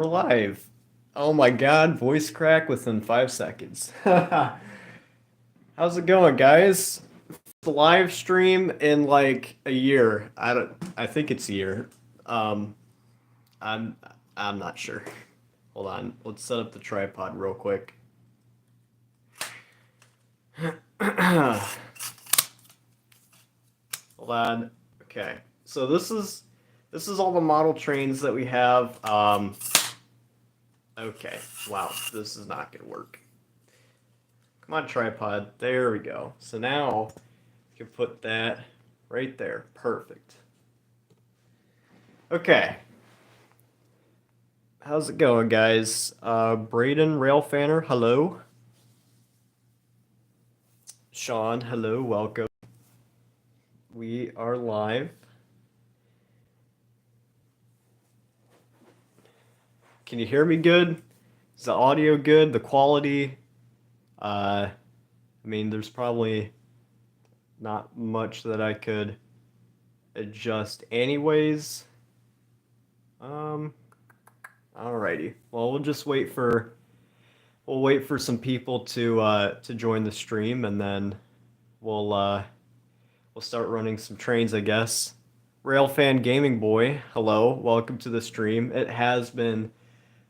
We're live. Oh my God, voice crack within 5 seconds. How's it going, guys? The live stream in like a year. I think it's a year. Um, I'm I'm not sure. Hold on. Let's set up the tripod real quick. Hold on. Okay. So this is all the model trains that we have. Okay. Wow, this is not gonna work. Come on, tripod. There we go. So now you can put that right there. Perfect. Okay. How's it going, guys? Braden Railfanner, hello. Sean, hello. Welcome. We are live. Can you hear me good? Is the audio good? The quality? I mean, there's probably not much that I could adjust anyways. Um, Alrighty. Well, we'll wait for some people to join the stream, and then we'll we'll start running some trains, I guess. Railfan Gaming Boy, hello, welcome to the stream. It has been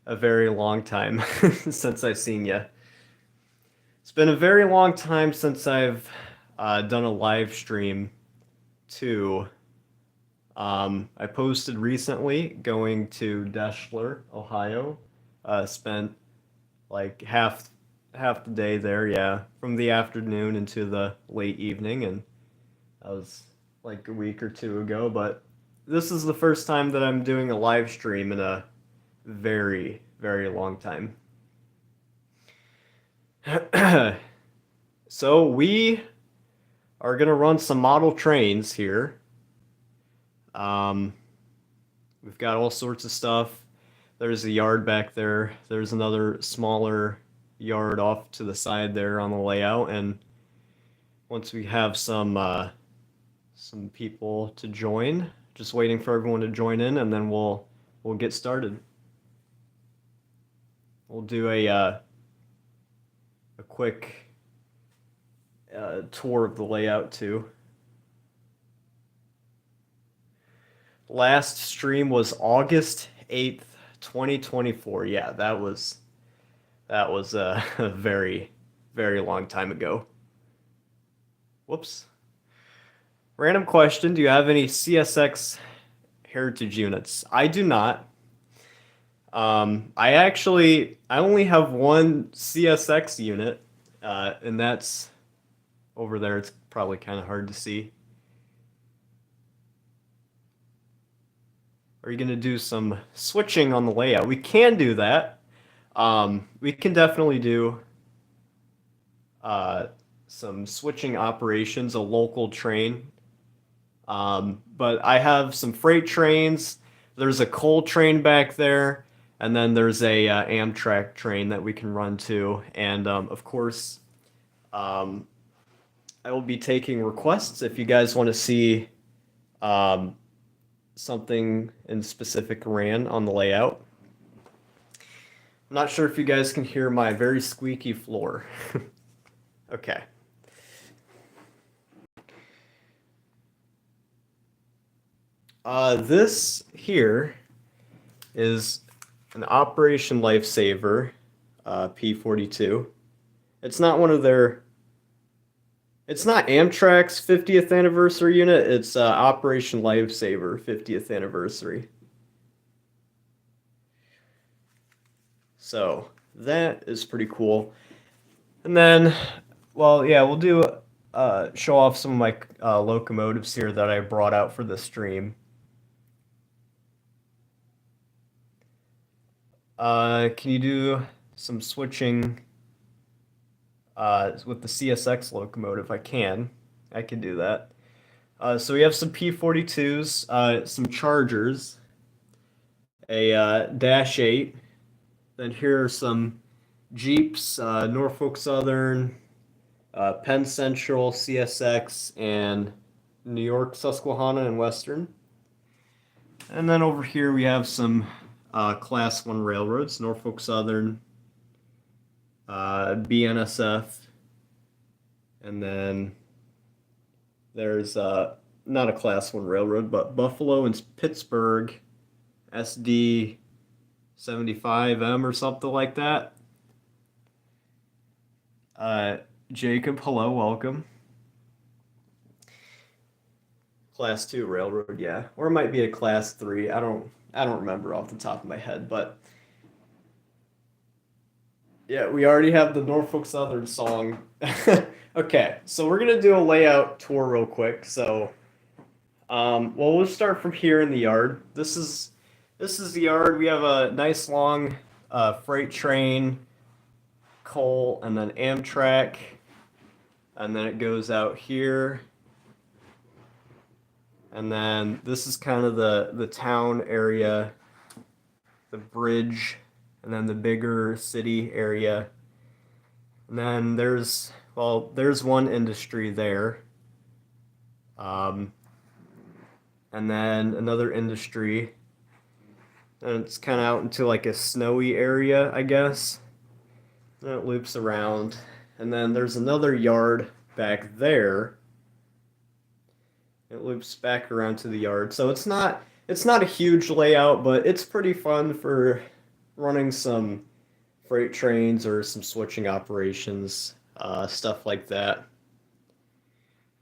a very long time since I've seen you. It's been a very long time since I've done a live stream too. I posted recently going to Deschler, Ohio. Spent like half the day there, yeah, from the afternoon into the late evening, and that was like a week or two ago. But this is the first time that I'm doing a live stream in a very, very long time. So we are gonna run some model trains here. Um, we've got all sorts of stuff. There's a yard back there. There's another smaller yard off to the side there on the layout, and once we have some people to join, just waiting for everyone to join in, and then we'll get started. We'll do a quick tour of the layout too. Last stream was August 8th, 2024. Yeah, that was a very, very long time ago. Whoops. Random question, do you have any CSX heritage units? I do not. I only have one CSX unit, and that's over there. It's probably kind of hard to see. Are you gonna do some switching on the layout? We can do that. We can definitely do some switching operations, a local train. But I have some freight trains. There's a coal train back there, and then there's a Amtrak train that we can run to. And of course, I will be taking requests if you guys want to see something in specific ran on the layout. I'm not sure if you guys can hear my very squeaky floor. Okay. This here is an Operation Lifesaver, P42. It's not one of their. It's not Amtrak's 50th anniversary unit. It's Operation Lifesaver 50th anniversary. So that is pretty cool. And then, well, yeah, we'll do show off some of my locomotives here that I brought out for the stream. Can you do some switching with the CSX locomotive? I can do that. So we have some P42s, some Chargers, a Dash 8. Then here are some Jeeps, Norfolk Southern, Penn Central, CSX, and New York, Susquehanna, and Western. And then over here we have some Class 1 railroads, Norfolk Southern, BNSF, and then there's not a Class 1 railroad, but Buffalo and Pittsburgh, SD 75M or something like that. Jacob, hello, welcome. Class 2 railroad, yeah. Or it might be a class 3. I don't remember off the top of my head, but yeah, we already have the Norfolk Southern song. Okay, so we're gonna do a layout tour real quick. So, well, we'll start from here in the yard. This is the yard. We have a nice long freight train, coal, and then Amtrak, and then it goes out here. And then this is kind of the town area, the bridge, and then the bigger city area. And then there's one industry there. Um, and then another industry. And it's kind of out into like a snowy area, I guess. And it loops around. And then there's another yard back there. It loops back around to the yard. So it's not a huge layout, but it's pretty fun for running some freight trains or some switching operations, stuff like that.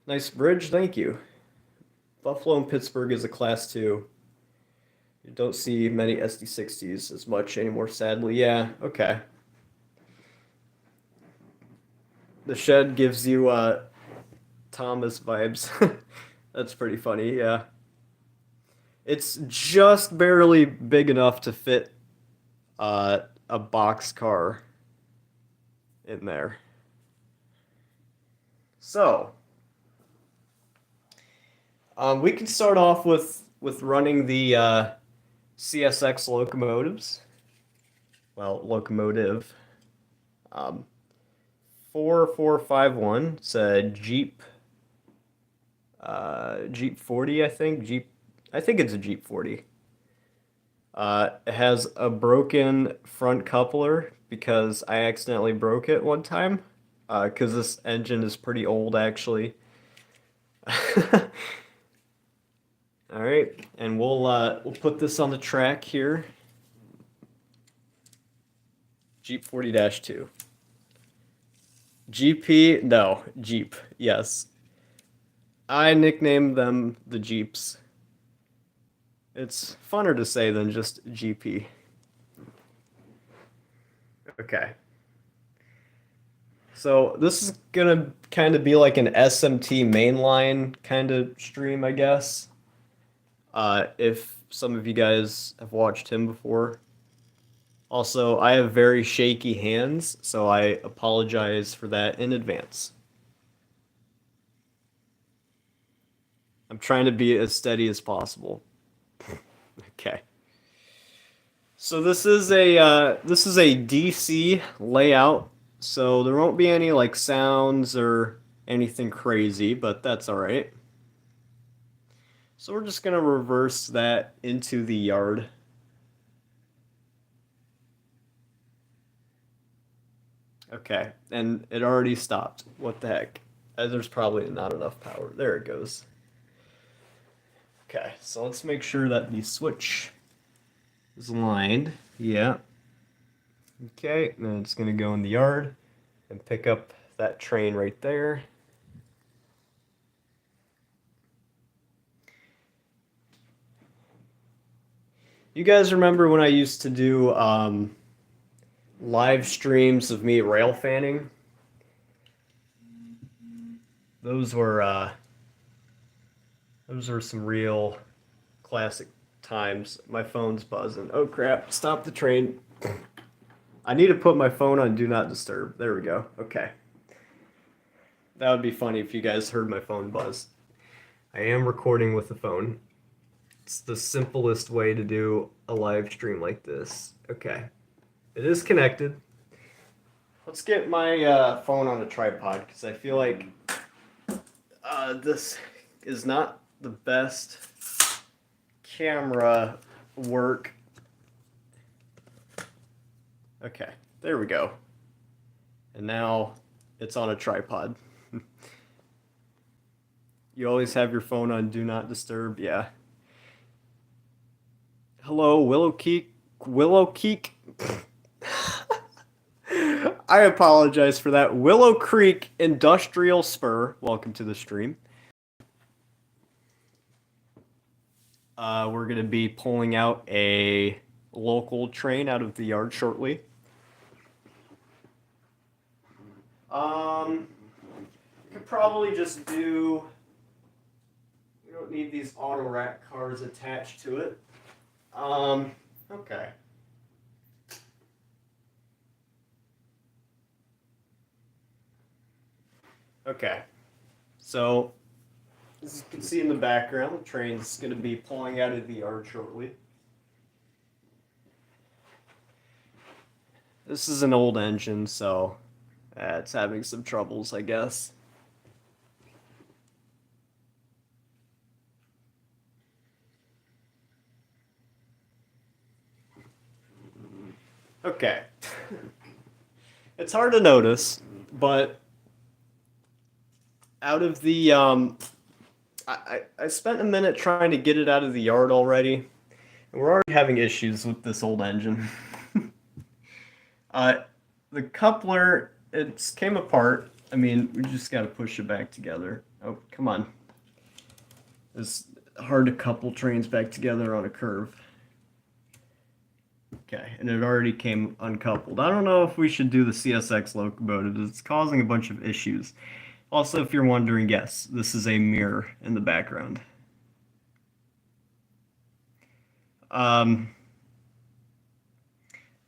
Nice bridge, thank you. Buffalo and Pittsburgh is a class 2. You don't see many SD60s as much anymore, sadly. Yeah, okay. The shed gives you Thomas vibes. That's pretty funny, yeah. It's just barely big enough to fit a box car in there. So, we can start off with running the CSX locomotives. Well, locomotive. Um, 4451. It's a Jeep 40, I think. I think it's a Jeep 40. It has a broken front coupler because I accidentally broke it one time. Because this engine is pretty old, actually. All right, and we'll put this on the track here. Jeep 40-2. GP, no, Jeep, yes. I nicknamed them the Jeeps. It's funner to say than just GP. Okay. So this is gonna kind of be like an SMT mainline kind of stream, I guess. If some of you guys have watched him before. Also, I have very shaky hands, so I apologize for that in advance. I'm trying to be as steady as possible. Okay. So this is a DC layout, so there won't be any like sounds or anything crazy, but that's all right. So we're just gonna reverse that into the yard. Okay, and it already stopped. What the heck? There's probably not enough power. There it goes. Okay, so let's make sure that the switch is lined. Yeah. Okay, and then it's gonna go in the yard and pick up that train right there. You guys remember when I used to do live streams of me rail fanning? Those were some real classic times. My phone's buzzing. Oh crap, stop the train. I need to put my phone on do not disturb. There we go. Okay. That would be funny if you guys heard my phone buzz. I am recording with the phone. It's the simplest way to do a live stream like this. Okay. It is connected. Let's get my phone on a tripod because I feel like this is not the best camera work Okay, there we go. And now it's on a tripod. You always have your phone on Do Not Disturb, yeah. Hello, Willow Keek. Willow Keek. I apologize for that. Willow Creek Industrial Spur. Welcome to the stream. We're going to be pulling out a local train out of the yard shortly. Could probably just do. We don't need these auto rack cars attached to it. Okay. Okay. So, as you can see in the background, the train's going to be pulling out of the yard shortly. This is an old engine, so it's having some troubles, I guess. Okay. It's hard to notice, but out of the I spent a minute trying to get it out of the yard already, and we're already having issues with this old engine. The coupler, it came apart. I mean, we just got to push it back together. Oh, come on. It's hard to couple trains back together on a curve. Okay, and it already came uncoupled. I don't know if we should do the CSX locomotive. It's causing a bunch of issues. Also, if you're wondering, yes, this is a mirror in the background.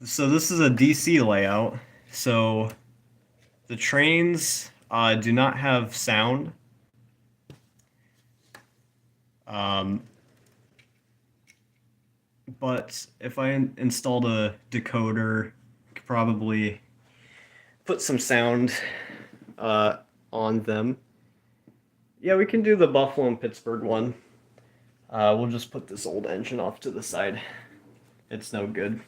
So this is a DC layout. So the trains do not have sound. But if I installed a decoder, I could probably put some sound on them. Yeah, we can do the Buffalo and Pittsburgh one. We'll just put this old engine off to the side. It's no good.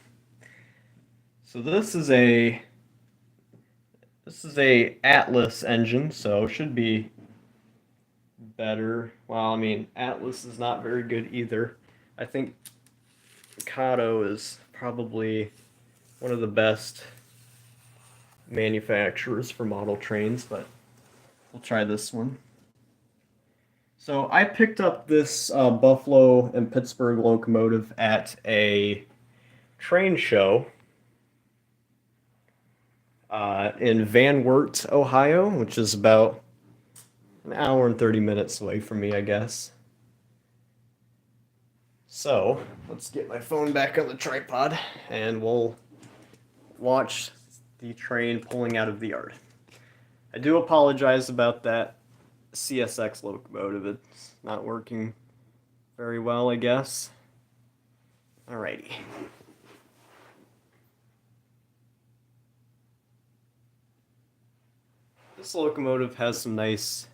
So this is a Atlas engine, so it should be better. Well, I mean, Atlas is not very good either. I think Kato is probably one of the best manufacturers for model trains, but we'll try this one. So I picked up this Buffalo and Pittsburgh locomotive at a train show in Van Wert, Ohio, which is about an hour and 30 minutes away from me, I guess. So let's get my phone back on the tripod and we'll watch the train pulling out of the yard. I do apologize about that CSX locomotive. It's not working very well, I guess. Alrighty. This locomotive has some nice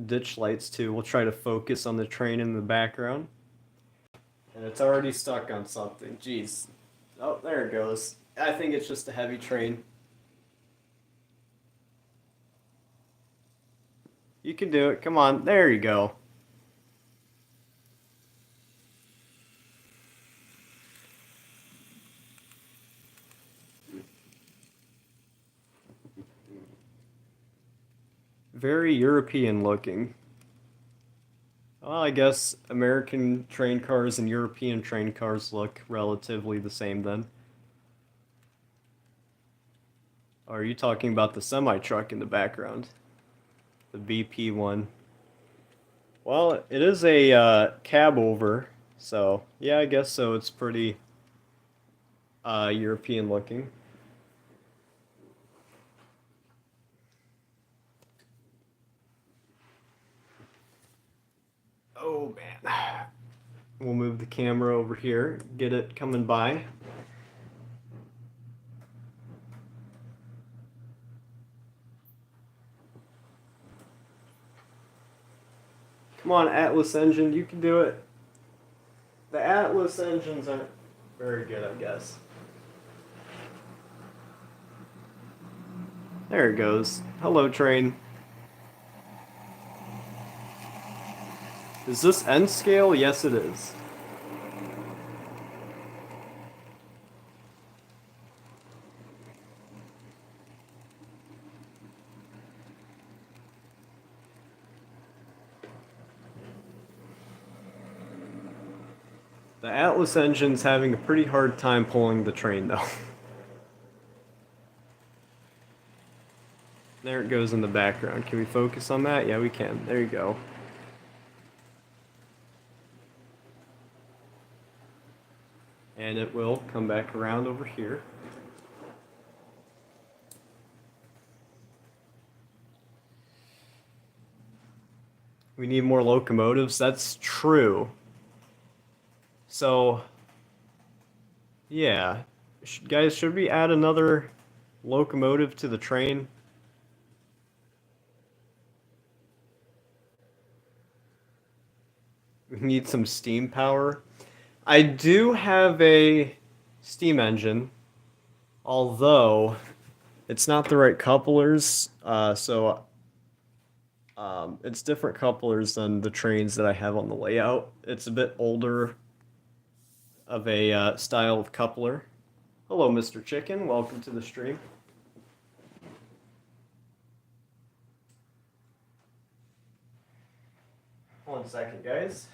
ditch lights too. We'll try to focus on the train in the background. And it's already stuck on something. Jeez. Oh, there it goes. I think it's just a heavy train. You can do it. Come on. There you go. Very European looking. Well, I guess American train cars and European train cars look relatively the same then. Or are you talking about the semi-truck in the background? The BP one. Well, it is a cab over, so yeah, I guess so. It's pretty European looking. Oh man. We'll move the camera over here, get it coming by. Come on, Atlas engine, you can do it. The Atlas engines aren't very good, I guess. There it goes. Hello, train. Is this N scale? Yes, it is. The Atlas engine's having a pretty hard time pulling the train, though. There it goes in the background. Can we focus on that? Yeah, we can. There you go. And it will come back around over here. We need more locomotives. That's true. So, yeah. Guys, should we add another locomotive to the train? We need some steam power. I do have a steam engine, although it's not the right couplers, it's different couplers than the trains that I have on the layout. It's a bit older of a style of coupler. Hello, Mr. Chicken. Welcome to the stream. One second, guys.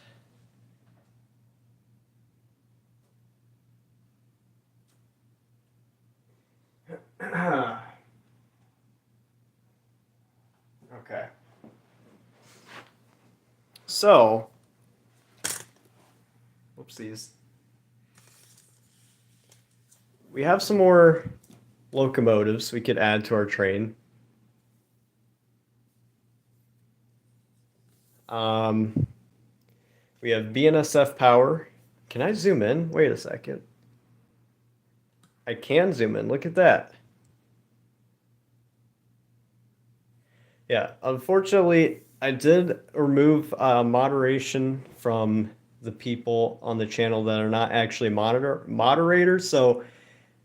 Okay. So, whoopsies. We have some more locomotives we could add to our train. We have BNSF power. Can I zoom in? Wait a second. I can zoom in. Look at that. Yeah, unfortunately, I did remove moderation from the people on the channel that are not actually moderators. So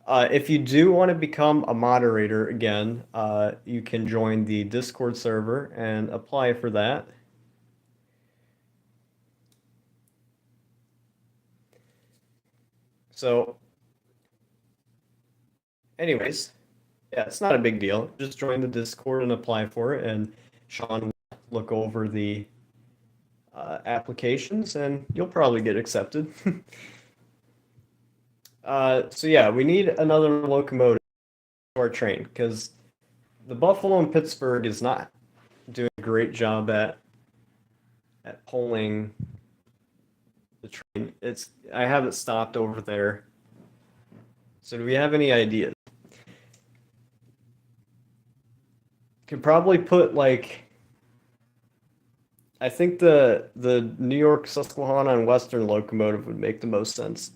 if you do want to become a moderator again, you can join the Discord server and apply for that. So, anyways, yeah, it's not a big deal. Just join the Discord and apply for it, and Sean will look over the applications, and you'll probably get accepted. So yeah, we need another locomotive for our train because the Buffalo and Pittsburgh is not doing a great job at pulling the train. I have it stopped over there. So do we have any ideas? Could probably put like I think the New York Susquehanna and Western locomotive would make the most sense.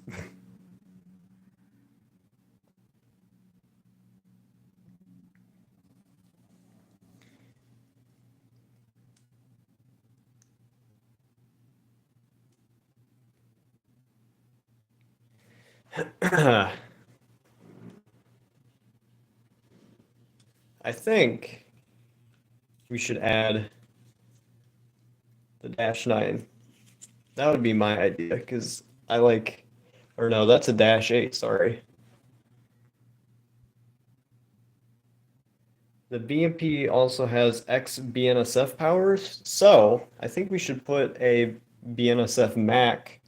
I think we should add the Dash 9. That would be my idea because I like, or no, that's a Dash 8, sorry. The BMP also has X BNSF powers, so I think we should put a BNSF Mac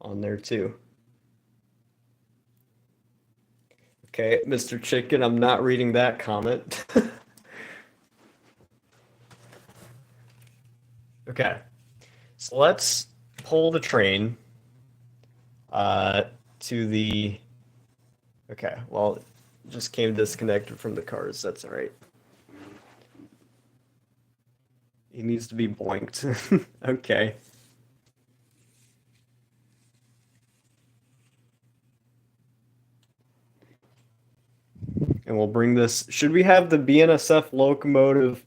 on there too. Okay, Mr. Chicken, I'm not reading that comment. Okay, so let's pull the train to the. Okay, well, it just came disconnected from the cars. That's all right. He needs to be boinked. Okay. And we'll bring this. Should we have the BNSF locomotive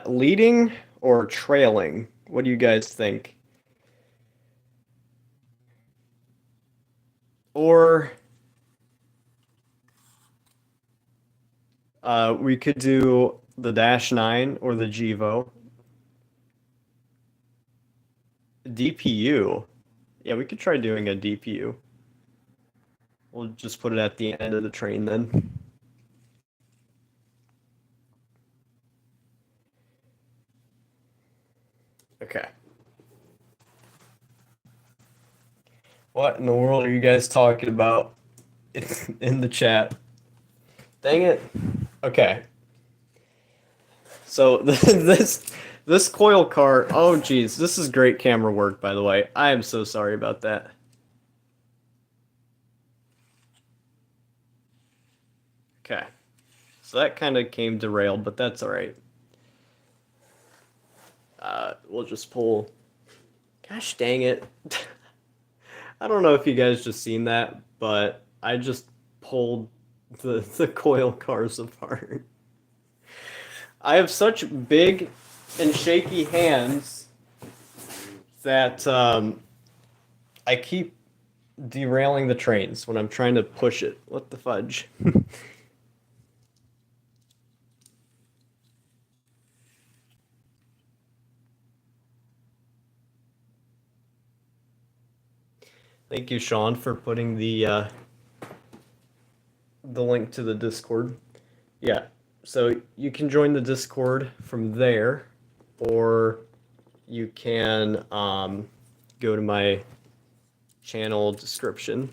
leading or trailing? What do you guys think? Or We could do the Dash 9 or the Gevo. DPU. Yeah, we could try doing a DPU. We'll just put it at the end of the train then. Okay. What in the world are you guys talking about in the chat? Dang it. Okay. So this coil car, oh geez, this is great camera work, by the way. I am so sorry about that. Okay. So that kind of came derailed, but that's all right. We'll just pull. Gosh dang it. I don't know if you guys just seen that, but I just pulled the coil cars apart. I have such big and shaky hands that I keep derailing the trains when I'm trying to push it. What the fudge? Thank you, Sean, for putting the link to the Discord. Yeah, so you can join the Discord from there, or you can go to my channel description.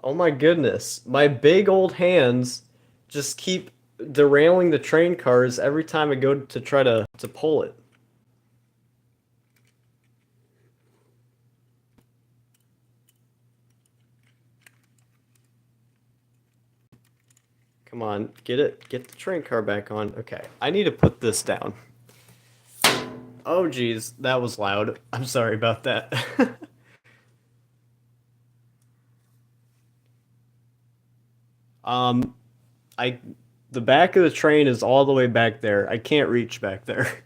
Oh my goodness, my big old hands just keep derailing the train cars every time I go to try to pull it. Come on, get it. Get the train car back on. Okay, I need to put this down. Oh geez, that was loud. I'm sorry about that. um, I the back of the train is all the way back there. I can't reach back there.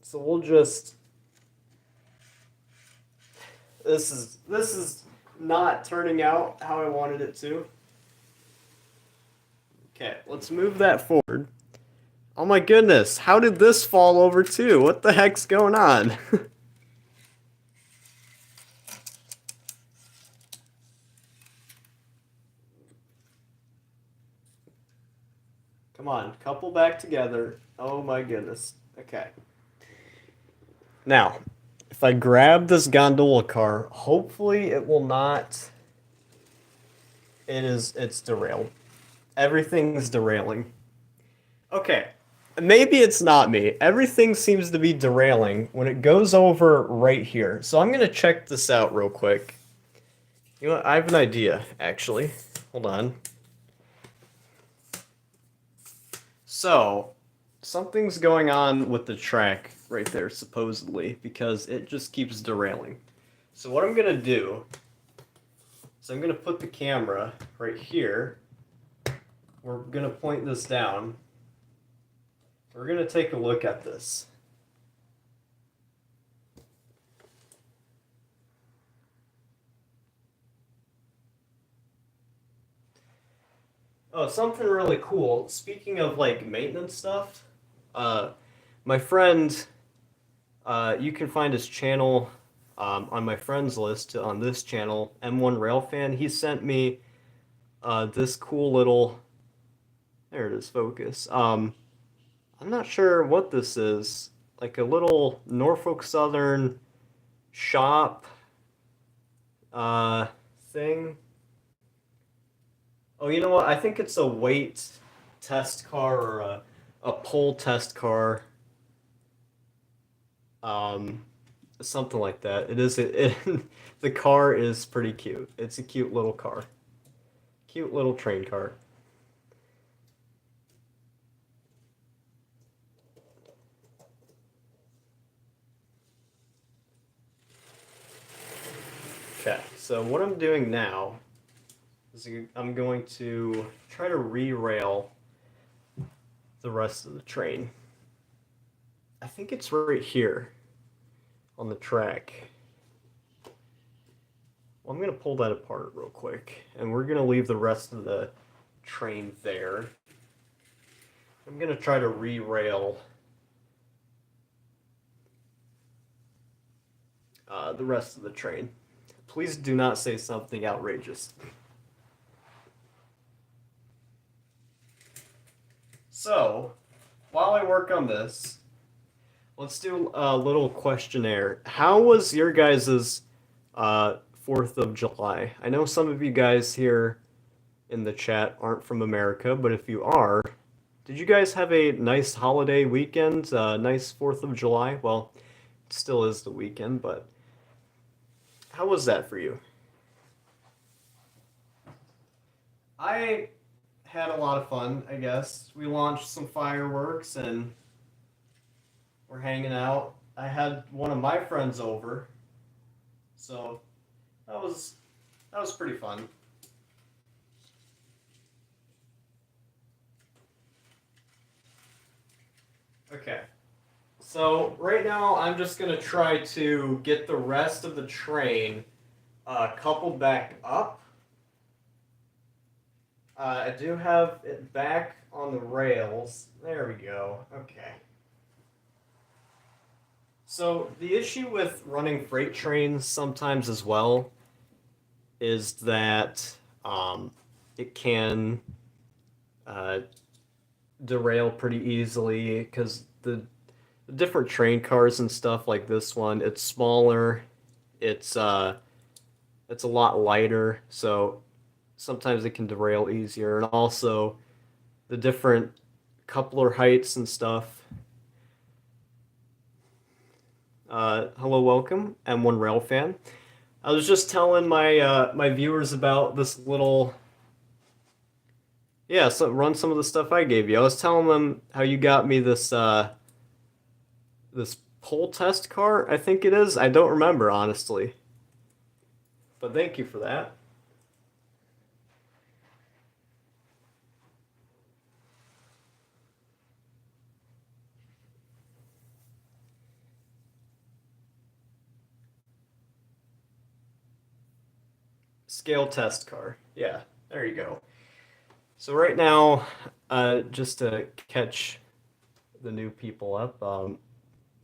So we'll just this is not turning out how I wanted it to. Okay, let's move that forward. Oh my goodness, how did this fall over too? What the heck's going on? Come on, couple back together. Oh my goodness. Okay. Now, if I grab this gondola car, hopefully it will not. It's derailed. Everything's derailing. Okay. Maybe it's not me. Everything seems to be derailing when it goes over right here. So I'm gonna check this out real quick. You know what? I have an idea, actually. Hold on. So, something's going on with the track right there, supposedly, because it just keeps derailing. So what I'm gonna do is I'm gonna put the camera right here. We're gonna point this down. We're gonna take a look at this. Oh, something really cool. Speaking of like maintenance stuff, uh, my friend, you can find his channel on my friends list on this channel, M1 Railfan. He sent me this cool little. There it is, focus. I'm not sure what this is. Like a little Norfolk Southern shop uh, thing. Oh, you know what? I think it's a weight test car or a pull test car. Um, Something like that. The car is pretty cute. It's a cute little car. Cute little train car. Okay, so what I'm doing now is I'm going to try to re-rail the rest of the train. I think it's right here on the track. Well, I'm going to pull that apart real quick, and we're going to leave the rest of the train there. I'm going to try to re-rail the rest of the train. Please do not say something outrageous. So, while I work on this, let's do a little questionnaire. How was your guys' 4th of July? I know some of you guys here in the chat aren't from America, but if you are, did you guys have a nice holiday weekend? Nice 4th of July? Well, it still is the weekend, but how was that for you? I had a lot of fun, I guess. We launched some fireworks and we're hanging out. I had one of my friends over, so that was pretty fun. Okay. So right now I'm just gonna try to get the rest of the train coupled back up. I do have it back on the rails. There we go. Okay. So the issue with running freight trains sometimes as well is that it can derail pretty easily because the different train cars and stuff like this one, it's smaller, it's a lot lighter, so sometimes it can derail easier, and also the different coupler heights and stuff. Hello, welcome, M1 Rail fan. I was just telling my my viewers about this little. Yeah, so run some of the stuff I gave you. I was telling them how you got me this this pole test car, I think it is. I don't remember honestly. But thank you for that. Scale test car. Yeah, there you go. So right now, just to catch the new people up,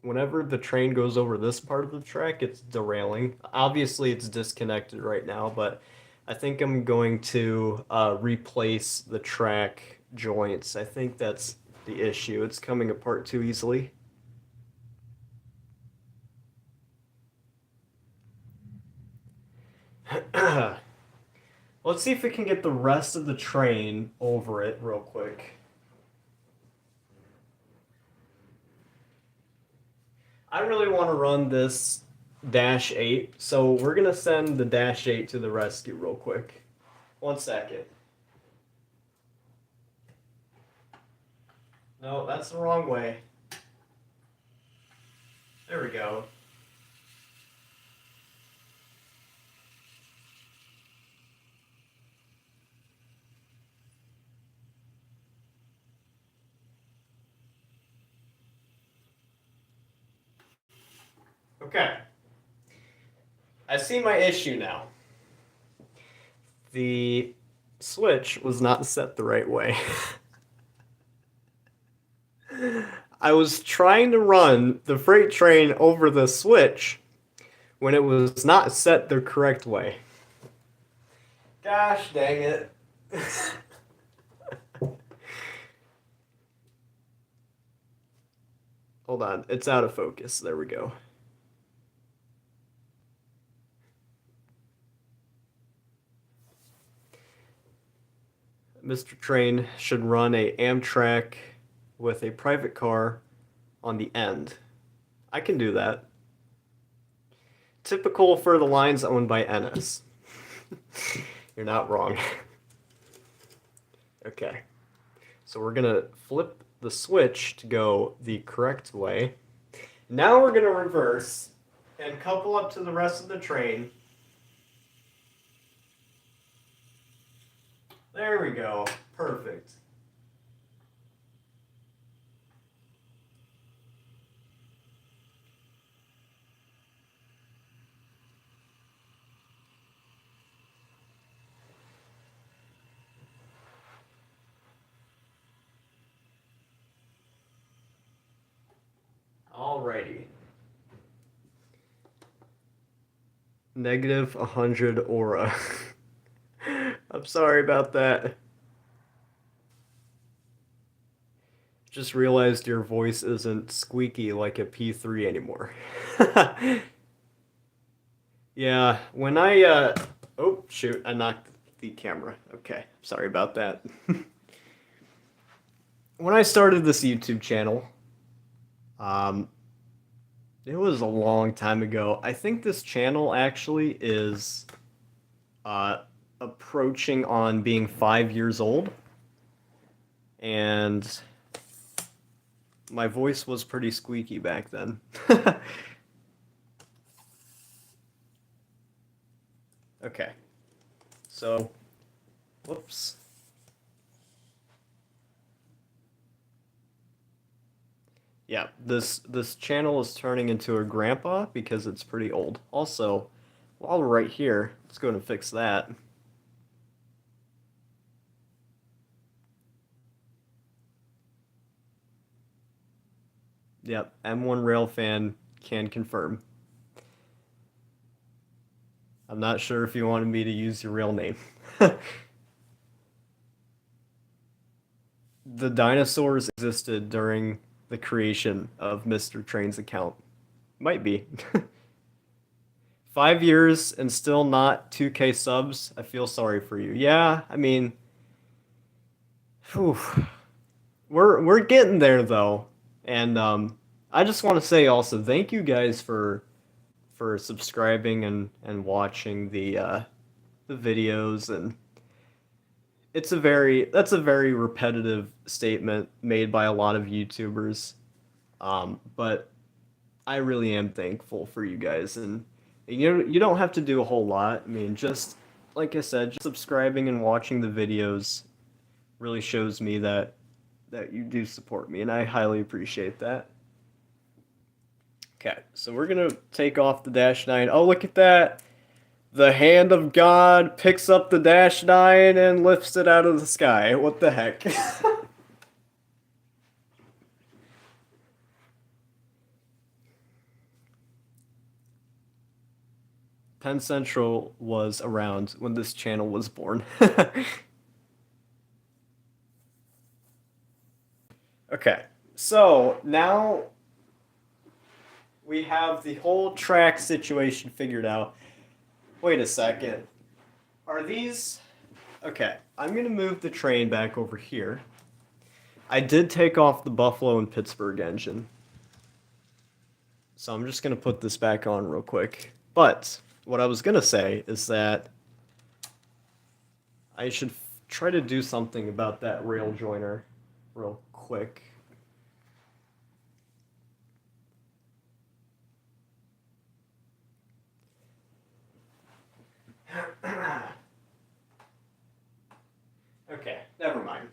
whenever the train goes over this part of the track, it's derailing. Obviously, it's disconnected right now, but I think I'm going to replace the track joints. I think that's the issue. It's coming apart too easily. Let's see if we can get the rest of the train over it real quick. I really want to run this Dash 8, so we're going to send the Dash 8 to the rescue real quick. 1 second. No, that's the wrong way. There we go. Okay. I see my issue now. The switch was not set the right way. I was trying to run the freight train over the switch when it was not set the correct way. Gosh dang it. Hold on, it's out of focus. There we go. Mr. Train should run a Amtrak with a private car on the end. I can do that. Typical for the lines owned by NS. You're not wrong. Okay. So we're gonna flip the switch to go the correct way. Now we're gonna reverse and couple up to the rest of the train. There we go. Perfect. Alrighty. Negative 100 aura. I'm sorry about that. Just realized your voice isn't squeaky like a P3 anymore. Yeah, when oh shoot, I knocked the camera. Okay, sorry about that. When I started this YouTube channel, um, it was a long time ago. I think this channel actually is uh, approaching on being 5 years old, and my voice was pretty squeaky back then. Okay, so, whoops. Yeah, this channel is turning into a grandpa because it's pretty old. Also, while we're right here, let's go and fix that. Yep, M1 Railfan can confirm. I'm not sure if you wanted me to use your real name. The dinosaurs existed during the creation of Mr. Train's account. Might be. 5 years and still not 2K subs. I feel sorry for you. Yeah, I mean, whew. We're getting there though. And I just want to say also thank you guys for subscribing and watching the videos, and that's a very repetitive statement made by a lot of YouTubers. But I really am thankful for you guys, and you don't have to do a whole lot. I mean, just like I said, just subscribing and watching the videos really shows me that you do support me, and I highly appreciate that. Okay, so we're gonna take off the Dash 9. Oh, look at that! The hand of God picks up the Dash 9 and lifts it out of the sky. What the heck? Penn Central was around when this channel was born. Okay, so now we have the whole track situation figured out. Wait a second. Are these... Okay, I'm gonna move the train back over here. I did take off the Buffalo and Pittsburgh engine. So I'm just gonna put this back on real quick. But what I was gonna say is that I should try to do something about that rail joiner real quick. Okay, never mind.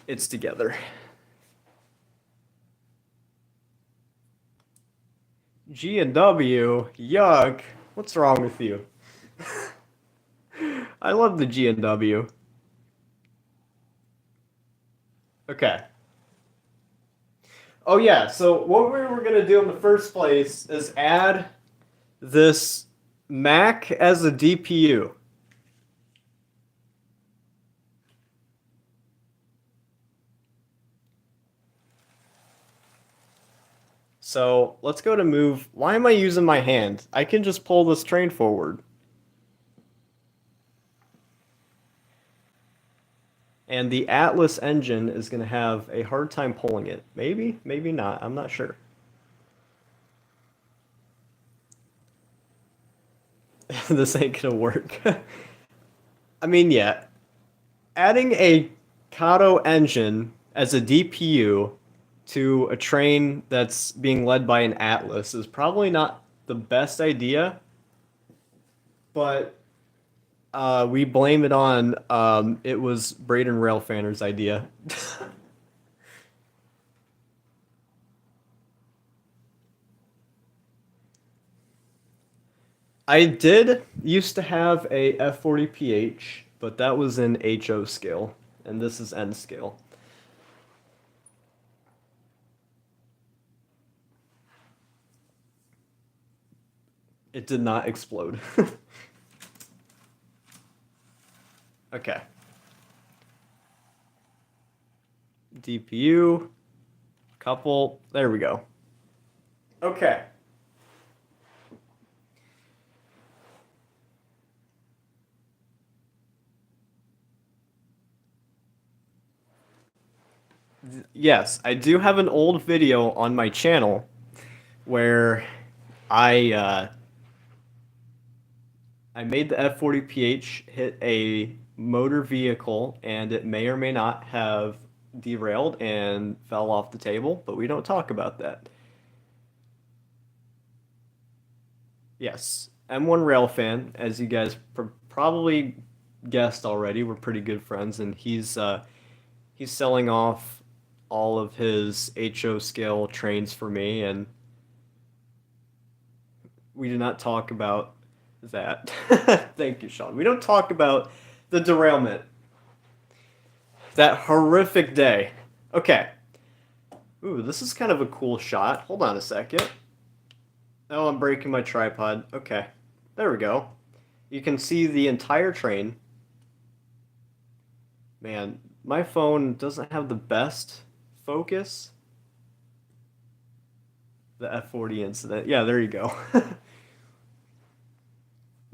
It's together. G and W? Yuck. What's wrong with you? I love the G and W. Okay. Oh yeah, so what we were gonna do in the first place is add this Mac as a DPU. So let's go to move. Why am I using my hand? I can just pull this train forward. And the Atlas engine is going to have a hard time pulling it. Maybe, maybe not. I'm not sure. This ain't going to work. I mean, yeah. Adding a Kato engine as a DPU to a train that's being led by an Atlas is probably not the best idea, but we blame it on it was Braden Railfanner's idea. I did used to have a F40PH, but that was in HO scale, and this is N scale. It did not explode. Okay. DPU, couple, there we go. Okay. Yes, I do have an old video on my channel where I uh, I made the F40PH hit a motor vehicle and it may or may not have derailed and fell off the table, but we don't talk about that. Yes, M1 Railfan, as you guys probably guessed already, we're pretty good friends, and he's selling off all of his HO scale trains for me, and we do not talk about that. Thank you, Sean. We don't talk about the derailment. That horrific day. Okay. Ooh, this is kind of a cool shot. Hold on a second. Oh, I'm breaking my tripod. Okay. There we go. You can see the entire train. Man, my phone doesn't have the best focus. The F40 incident. Yeah, there you go.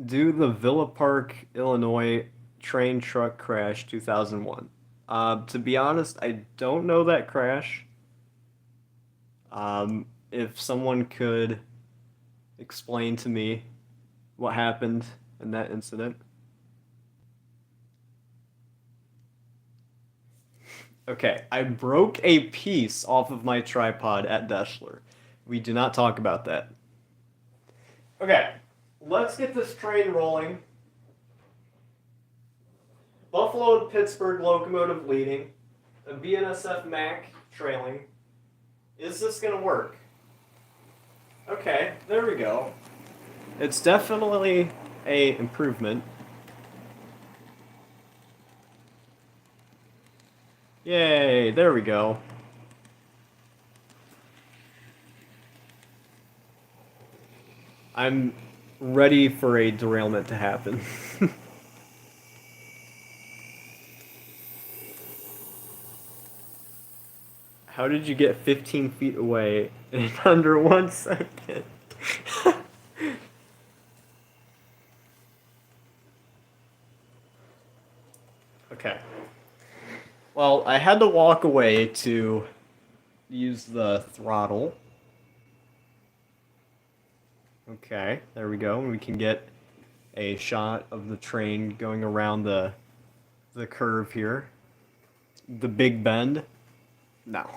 Do the Villa Park, Illinois train truck crash 2001. To be honest, I don't know that crash. If someone could explain to me what happened in that incident. Okay, I broke a piece off of my tripod at Deschler. We do not talk about that. Okay, let's get this train rolling. Buffalo and Pittsburgh locomotive leading, a BNSF Mac trailing. Is this gonna work? Okay, there we go. It's definitely a improvement. Yay, there we go. I'm ready for a derailment to happen. How did you get 15 feet away in under 1 second? Okay. Well, I had to walk away to use the throttle. Okay, there we go. We can get a shot of the train going around the curve here. The Big Bend. No.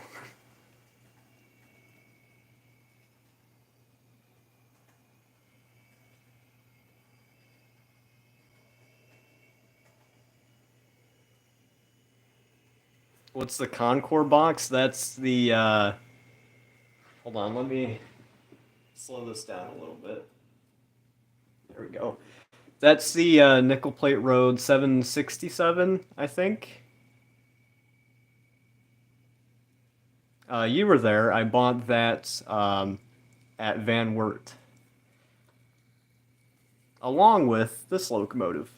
What's the Concord box? That's the hold on, let me slow this down a little bit. There we go. That's the Nickel Plate Road 767, I think. You were there. I bought that at Van Wert, along with this locomotive.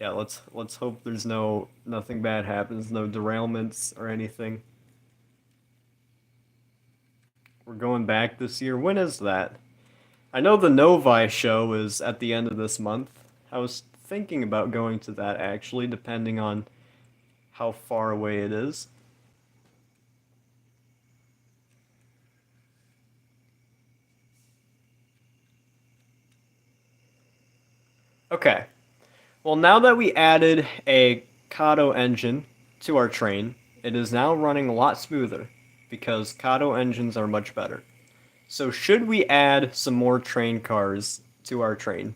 Yeah, let's hope there's nothing bad happens, no derailments or anything. We're going back this year. When is that? I know the Novi show is at the end of this month. I was thinking about going to that actually, depending on how far away it is. Okay. Well, now that we added a Kato engine to our train, it is now running a lot smoother because Kato engines are much better. So should we add some more train cars to our train?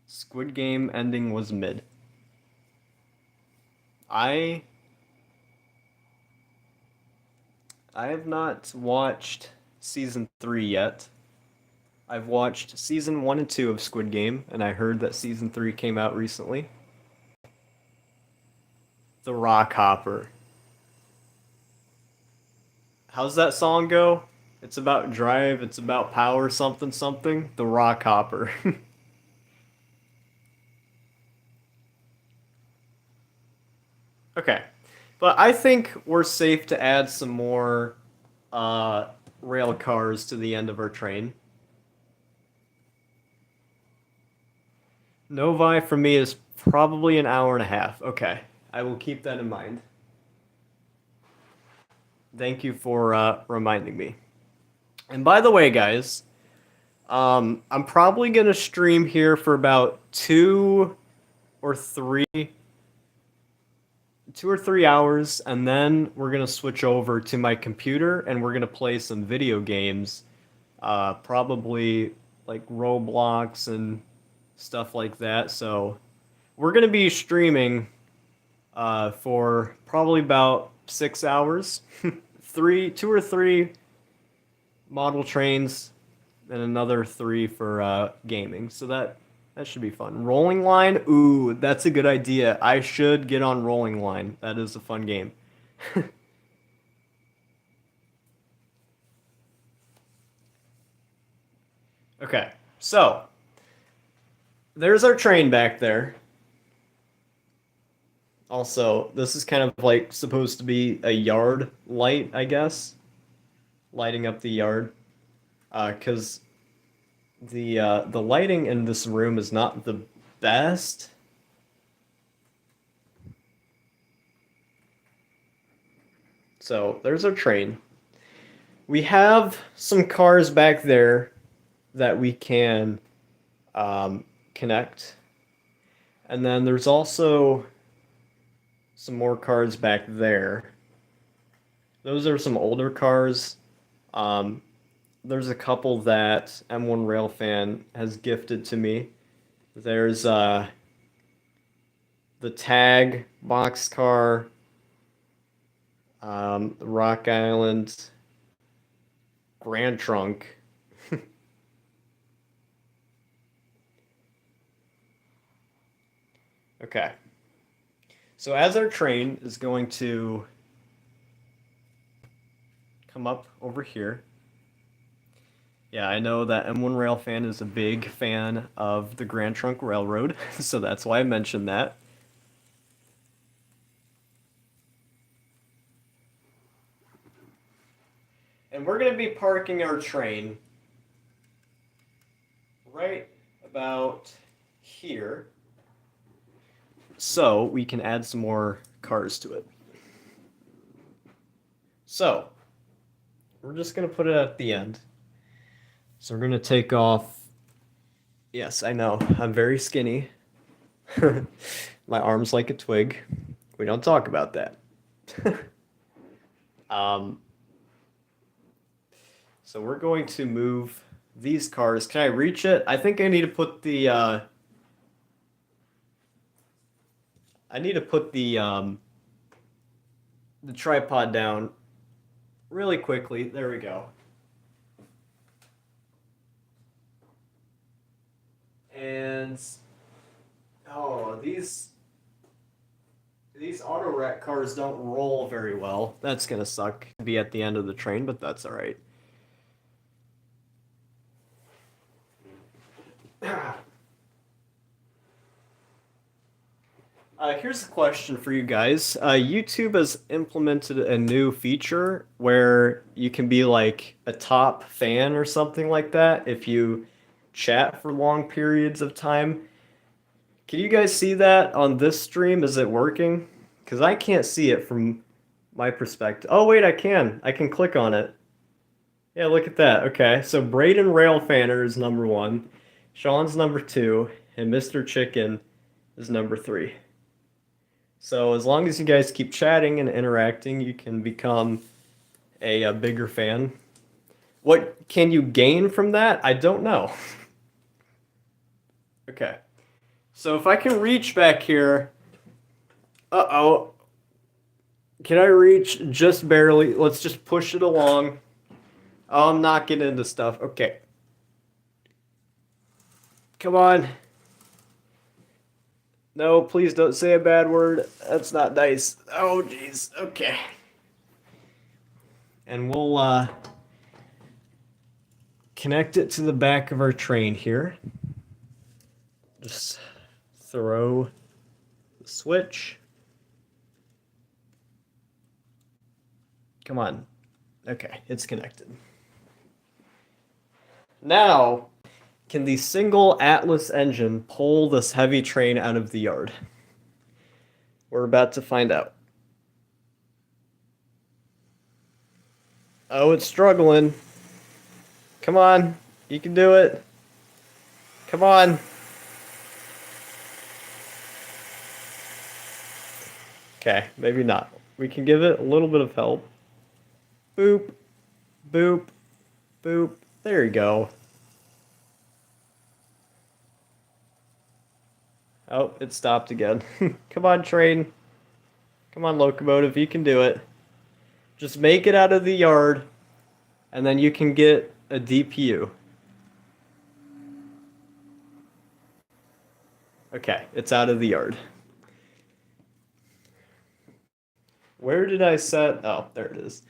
Squid Game ending was mid. I I have not watched season 3 yet. I've watched season 1 and 2 of Squid Game, and I heard that season 3 came out recently. The Rock Hopper. How's that song go? It's about drive, it's about power, something, something. The Rock Hopper. Okay. But I think we're safe to add some more uh, rail cars to the end of our train. Novi for me is probably an hour and a half. Okay. I will keep that in mind. Thank you for reminding me. And by the way, guys, I'm probably gonna stream here for about or three, 2 or 3 hours, and then we're gonna switch over to my computer and we're gonna play some video games, probably like Roblox and stuff like that. So we're gonna be streaming for probably about 6 hours, 2 or 3 model trains, and another 3 for gaming. So that should be fun. Rolling Line, ooh, that's a good idea. I should get on Rolling Line. That is a fun game. Okay, so there's our train back there. Also, this is kind of like supposed to be a yard light, I guess, lighting up the yard. Because the lighting in this room is not the best. So there's our train. We have some cars back there that we can connect. And then there's also some more cars back there. Those are some older cars. Um, there's a couple that M1 Railfan has gifted to me. There's the Tag boxcar, Rock Island, Grand Trunk. Okay. So as our train is going to come up over here. Yeah, I know that M1 Railfan is a big fan of the Grand Trunk Railroad, so that's why I mentioned that. And we're going to be parking our train right about here so we can add some more cars to it. So, we're just going to put it at the end. So we're going to take off. Yes, I know. I'm very skinny. My arm's like a twig. We don't talk about that. um, so we're going to move these cars. Can I reach it? I think I need to put the tripod down really quickly. There we go. And oh, these auto rack cars don't roll very well. That's gonna suck to be at the end of the train, but that's all right. Here's a question for you guys. YouTube has implemented a new feature where you can be like a top fan or something like that if you chat for long periods of time. Can you guys see that on this stream? Is it working? Because I can't see it from my perspective. Oh, wait, I can. I can click on it. Yeah, look at that. Okay, so Braden Railfanner is number 1, Sean's number 2, and Mr. Chicken is number 3. So as long as you guys keep chatting and interacting, you can become a bigger fan. What can you gain from that? I don't know. Okay. So if I can reach back here. Uh-oh. Can I reach just barely? Let's just push it along. Oh, I'm not getting into stuff. Okay. Come on. No, please don't say a bad word. That's not nice. Oh, jeez. Okay. And we'll connect it to the back of our train here. Just throw the switch. Come on. Okay, it's connected. Now, can the single Atlas engine pull this heavy train out of the yard? We're about to find out. Oh, it's struggling. Come on, you can do it. Come on. Okay, maybe not. We can give it a little bit of help. Boop, boop, boop. There you go. Oh, it stopped again. Come on, train. Come on, locomotive, you can do it. Just make it out of the yard, and then you can get a DPU. Okay, it's out of the yard. Where did I set? Oh, there it is.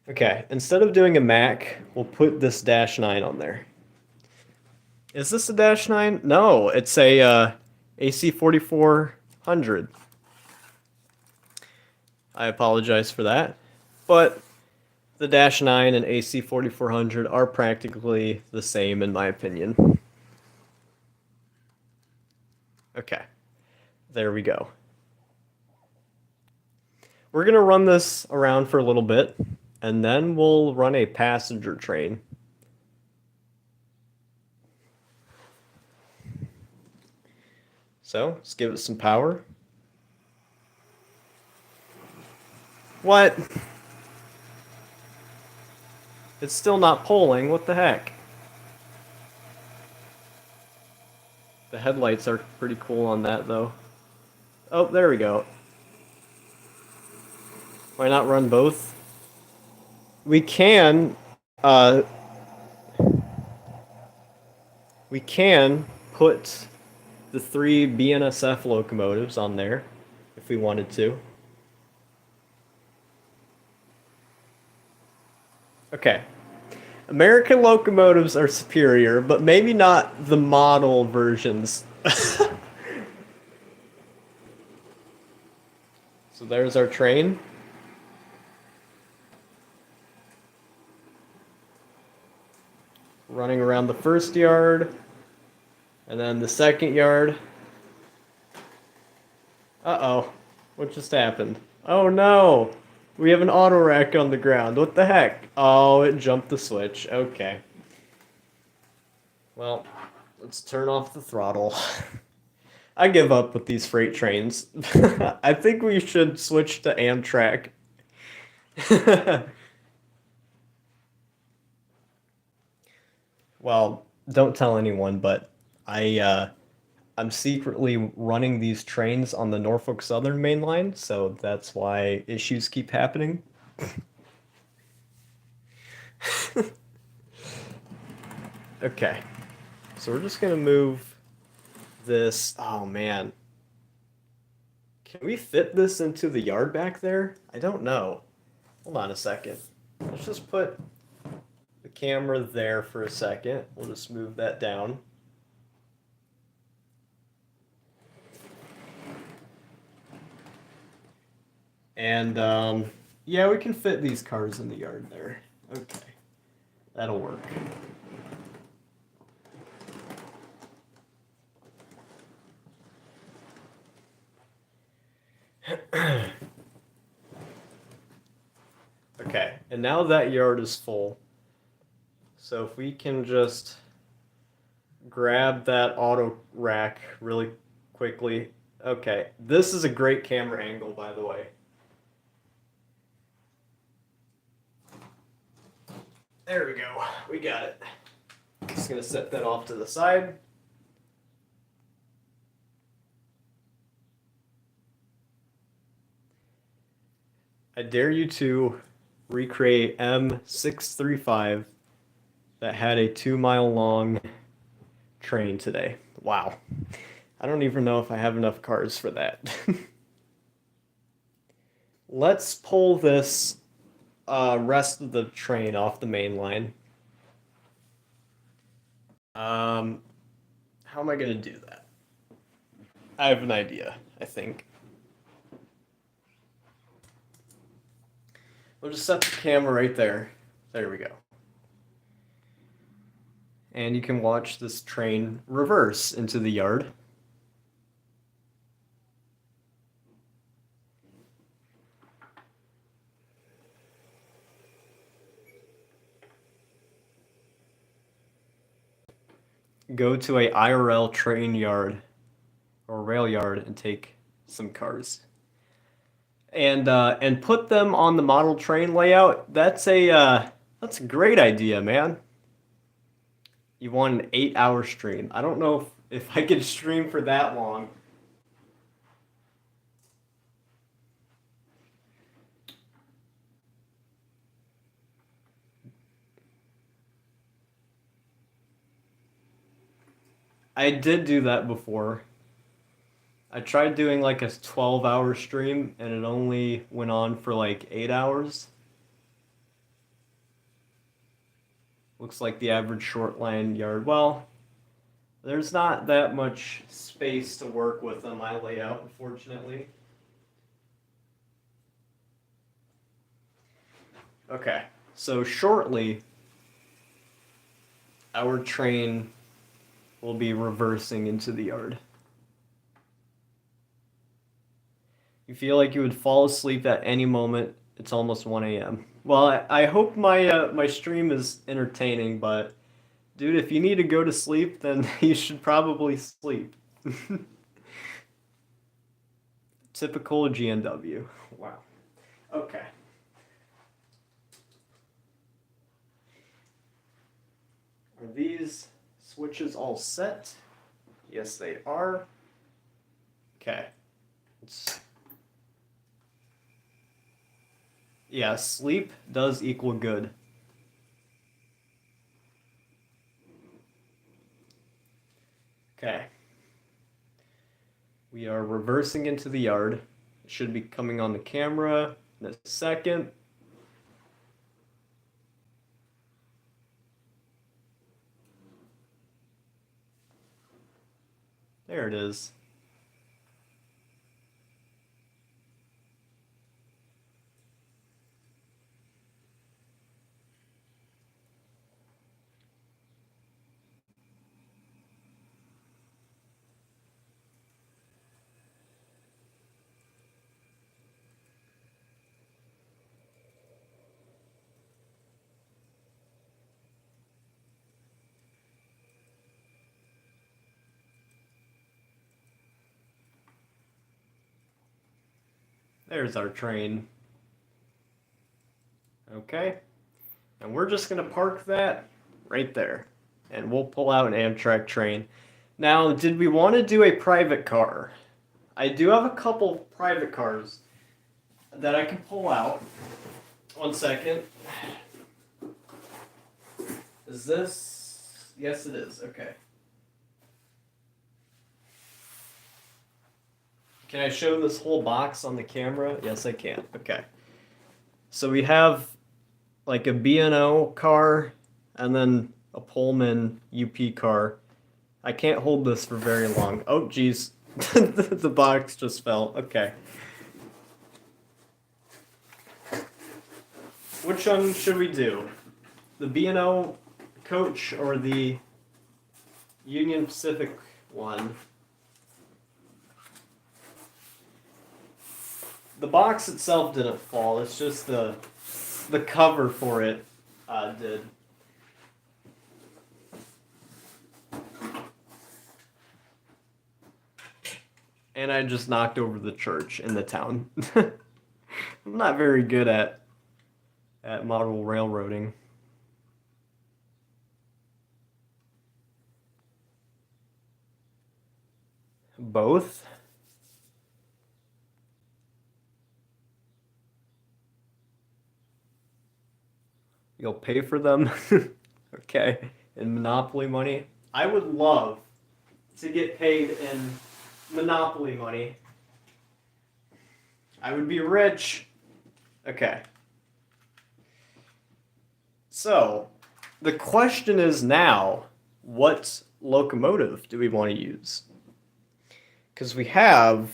Okay, instead of doing a Mac, we'll put this -9 on there. Is this a -9? No, it's a AC 4400. I apologize for that, but the -9 and AC 4400 are practically the same in my opinion. Okay, there we go. We're gonna run this around for a little bit, and then we'll run a passenger train. So, let's give it some power. What? It's still not pulling, what the heck? The headlights are pretty cool on that, though. Oh, there we go. Why not run both? We can, uh... we can put the 3 BNSF locomotives on there, if we wanted to. Okay. American locomotives are superior, but maybe not the model versions. So there's our train. Running around the first yard, and then the second yard. Uh-oh. What just happened? Oh no! We have an auto rack on the ground. What the heck? Oh, it jumped the switch. Okay. Well, let's turn off the throttle. I give up with these freight trains. I think we should switch to Amtrak. Well, don't tell anyone, but I'm secretly running these trains on the Norfolk Southern main line, so that's why issues keep happening. Okay, so we're just gonna move this. Oh man, can we fit this into the yard back there? I don't know. Hold on a second. Let's just put the camera there for a second. We'll just move that down. And yeah, we can fit these cars in the yard there. Okay, that'll work. Okay, and now that yard is full. So if we can just grab that auto rack really quickly. Okay, this is a great camera angle, by the way. There we go. We got it. Just gonna set that off to the side. I dare you to recreate M635 that had a 2-mile long train today. Wow. I don't even know if I have enough cars for that. Let's pull this rest of the train off the main line. How am I gonna do that? I have an idea, I think. We'll just set the camera right there. There we go. And you can watch this train reverse into the yard. Go to a IRL train yard or rail yard and take some cars. And put them on the model train layout. That's a great idea, man. You want an 8-hour stream. I don't know if I could stream for that long. I did do that before. I tried doing like a 12-hour stream and it only went on for like 8 hours. Looks like the average short line yard. Well, there's not that much space to work with on my layout, unfortunately. Okay, so shortly, our train will be reversing into the yard. You feel like you would fall asleep at any moment. It's almost 1 a.m. Well, I hope my stream is entertaining, but dude, if you need to go to sleep, then you should probably sleep. Typical GNW. Wow. Okay. Are these switches all set? Yes, they are. Okay. Yeah, sleep does equal good. Okay. We are reversing into the yard. It should be coming on the camera in a second. There it is. There's our train. Okay. And we're just going to park that right there. And we'll pull out an Amtrak train. Now, did we want to do a private car? I do have a couple private cars that I can pull out. One second. Is this? Yes, it is. Okay. Can I show this whole box on the camera? Yes, I can. Okay. So we have like a B&O car and then a Pullman UP car. I can't hold this for very long. Oh, geez. The box just fell. Okay. Which one should we do? The B&O coach or the Union Pacific one? The box itself didn't fall. It's just the cover for it did. And I just knocked over the church in the town. I'm not very good at model railroading. Both? You'll pay for them? Okay. And Monopoly money? I would love to get paid in Monopoly money. I would be rich. Okay. So, the question is now, what locomotive do we want to use? Because we have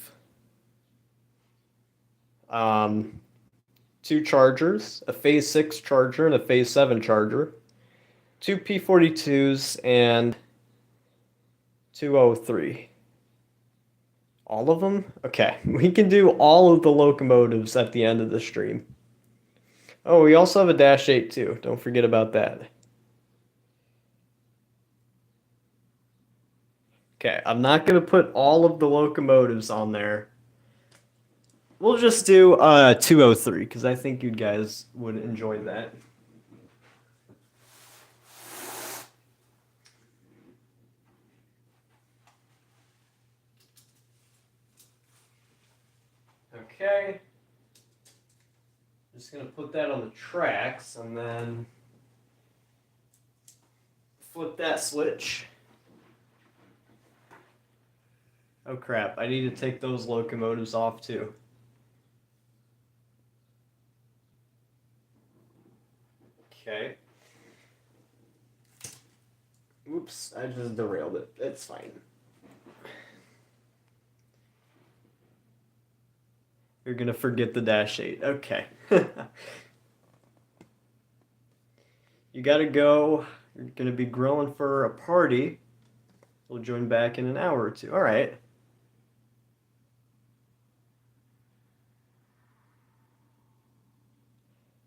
two chargers, a Phase 6 charger and a Phase 7 charger, two P42s, and 203. All of them? Okay, we can do all of the locomotives at the end of the stream. Oh, we also have a Dash 8 too. Don't forget about that. Okay, I'm not going to put all of the locomotives on there. We'll just do 203 because I think you guys would enjoy that. Okay. Just going to put that on the tracks and then flip that switch. Oh crap, I need to take those locomotives off too. Okay. Oops, I just derailed it. It's fine. You're gonna forget the Dash 8. Okay. You gotta go. You're gonna be grilling for a party. We'll join back in an hour or two. Alright.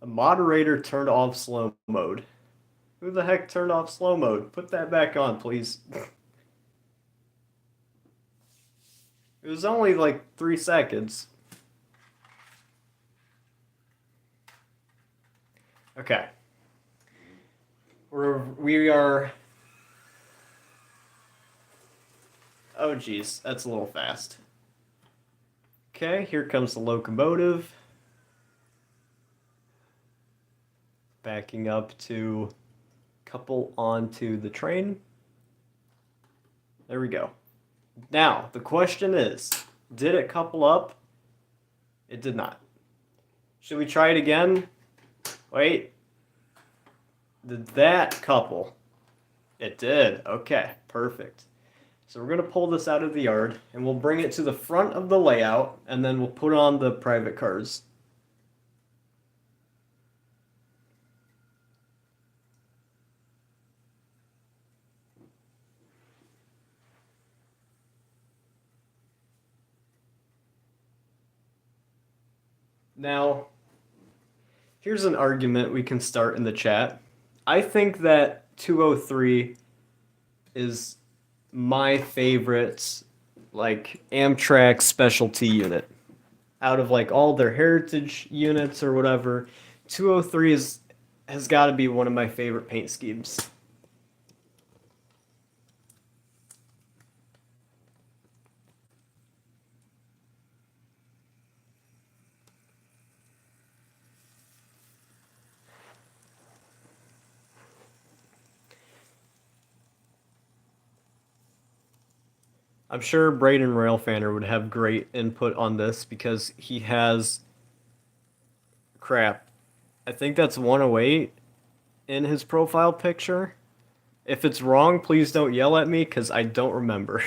A moderator turned off slow mode. Who the heck turned off slow mode? Put that back on, please. It was only like 3 seconds. Okay. We are... Oh geez, that's a little fast. Okay, here comes the locomotive. Backing up to couple onto the train. There we go. Now, the question is, did it couple up? It did not. Should we try it again? Wait. Did that couple? It did. Okay, perfect. So we're going to pull this out of the yard, and we'll bring it to the front of the layout, and then we'll put on the private cars. Now, here's an argument we can start in the chat. I think that 203 is my favorite, like, Amtrak specialty unit. Out of, like, all their heritage units or whatever, 203 has got to be one of my favorite paint schemes. I'm sure Braden Railfanner would have great input on this because he has... Crap. I think that's 108 in his profile picture. If it's wrong, please don't yell at me because I don't remember.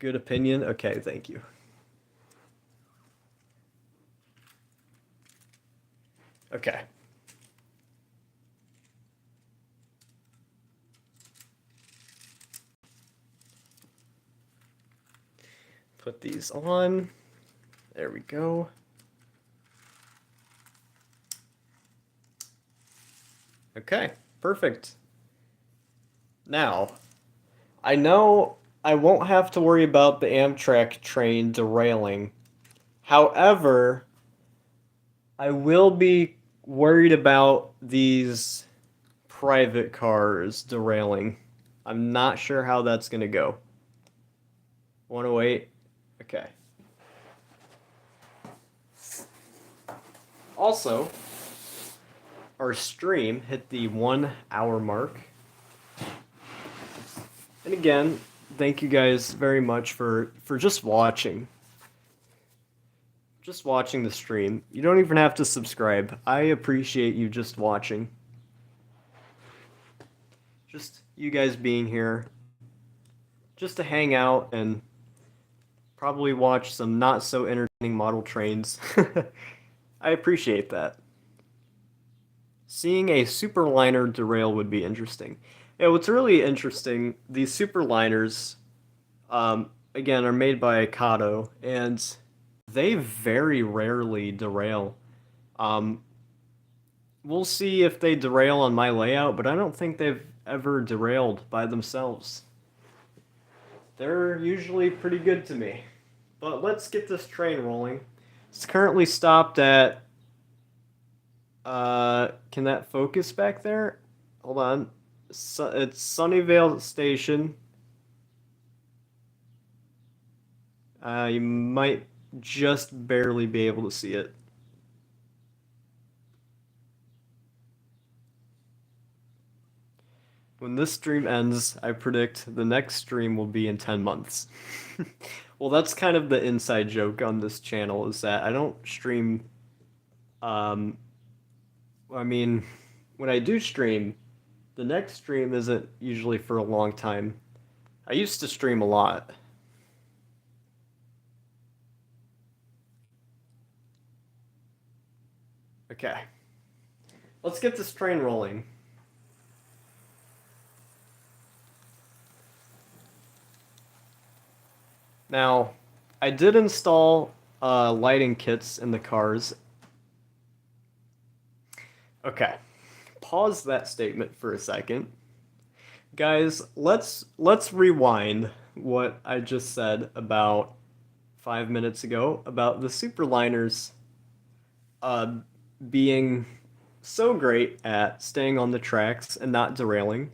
Good opinion? Okay, thank you. Okay. Put these on. There we go. Okay, perfect. Now, I know I won't have to worry about the Amtrak train derailing. However, I will be worried about these private cars derailing. I'm not sure how that's going to go. 108. Okay. Also, our stream hit the 1 hour mark. And again, thank you guys very much for just watching. Just watching the stream. You don't even have to subscribe. I appreciate you just watching. Just you guys being here. Just to hang out and probably watch some not so entertaining model trains. I appreciate that. Seeing a superliner derail would be interesting. Yeah, what's really interesting, these superliners, again, are made by Kato, and they very rarely derail. Um, we'll see if they derail on my layout, but I don't think they've ever derailed by themselves. They're usually pretty good to me. But let's get this train rolling. It's currently stopped at... can that focus back there? Hold on. It's Sunnyvale Station. You might just barely be able to see it. When this stream ends, I predict the next stream will be in 10 months. Well, that's kind of the inside joke on this channel, is that I don't stream... I mean, when I do stream, the next stream isn't usually for a long time. I used to stream a lot. Okay. Let's get this train rolling. Now, I did install lighting kits in the cars. Okay. Pause that statement for a second. Guys, let's rewind what I just said about 5 minutes ago about the superliners being so great at staying on the tracks and not derailing.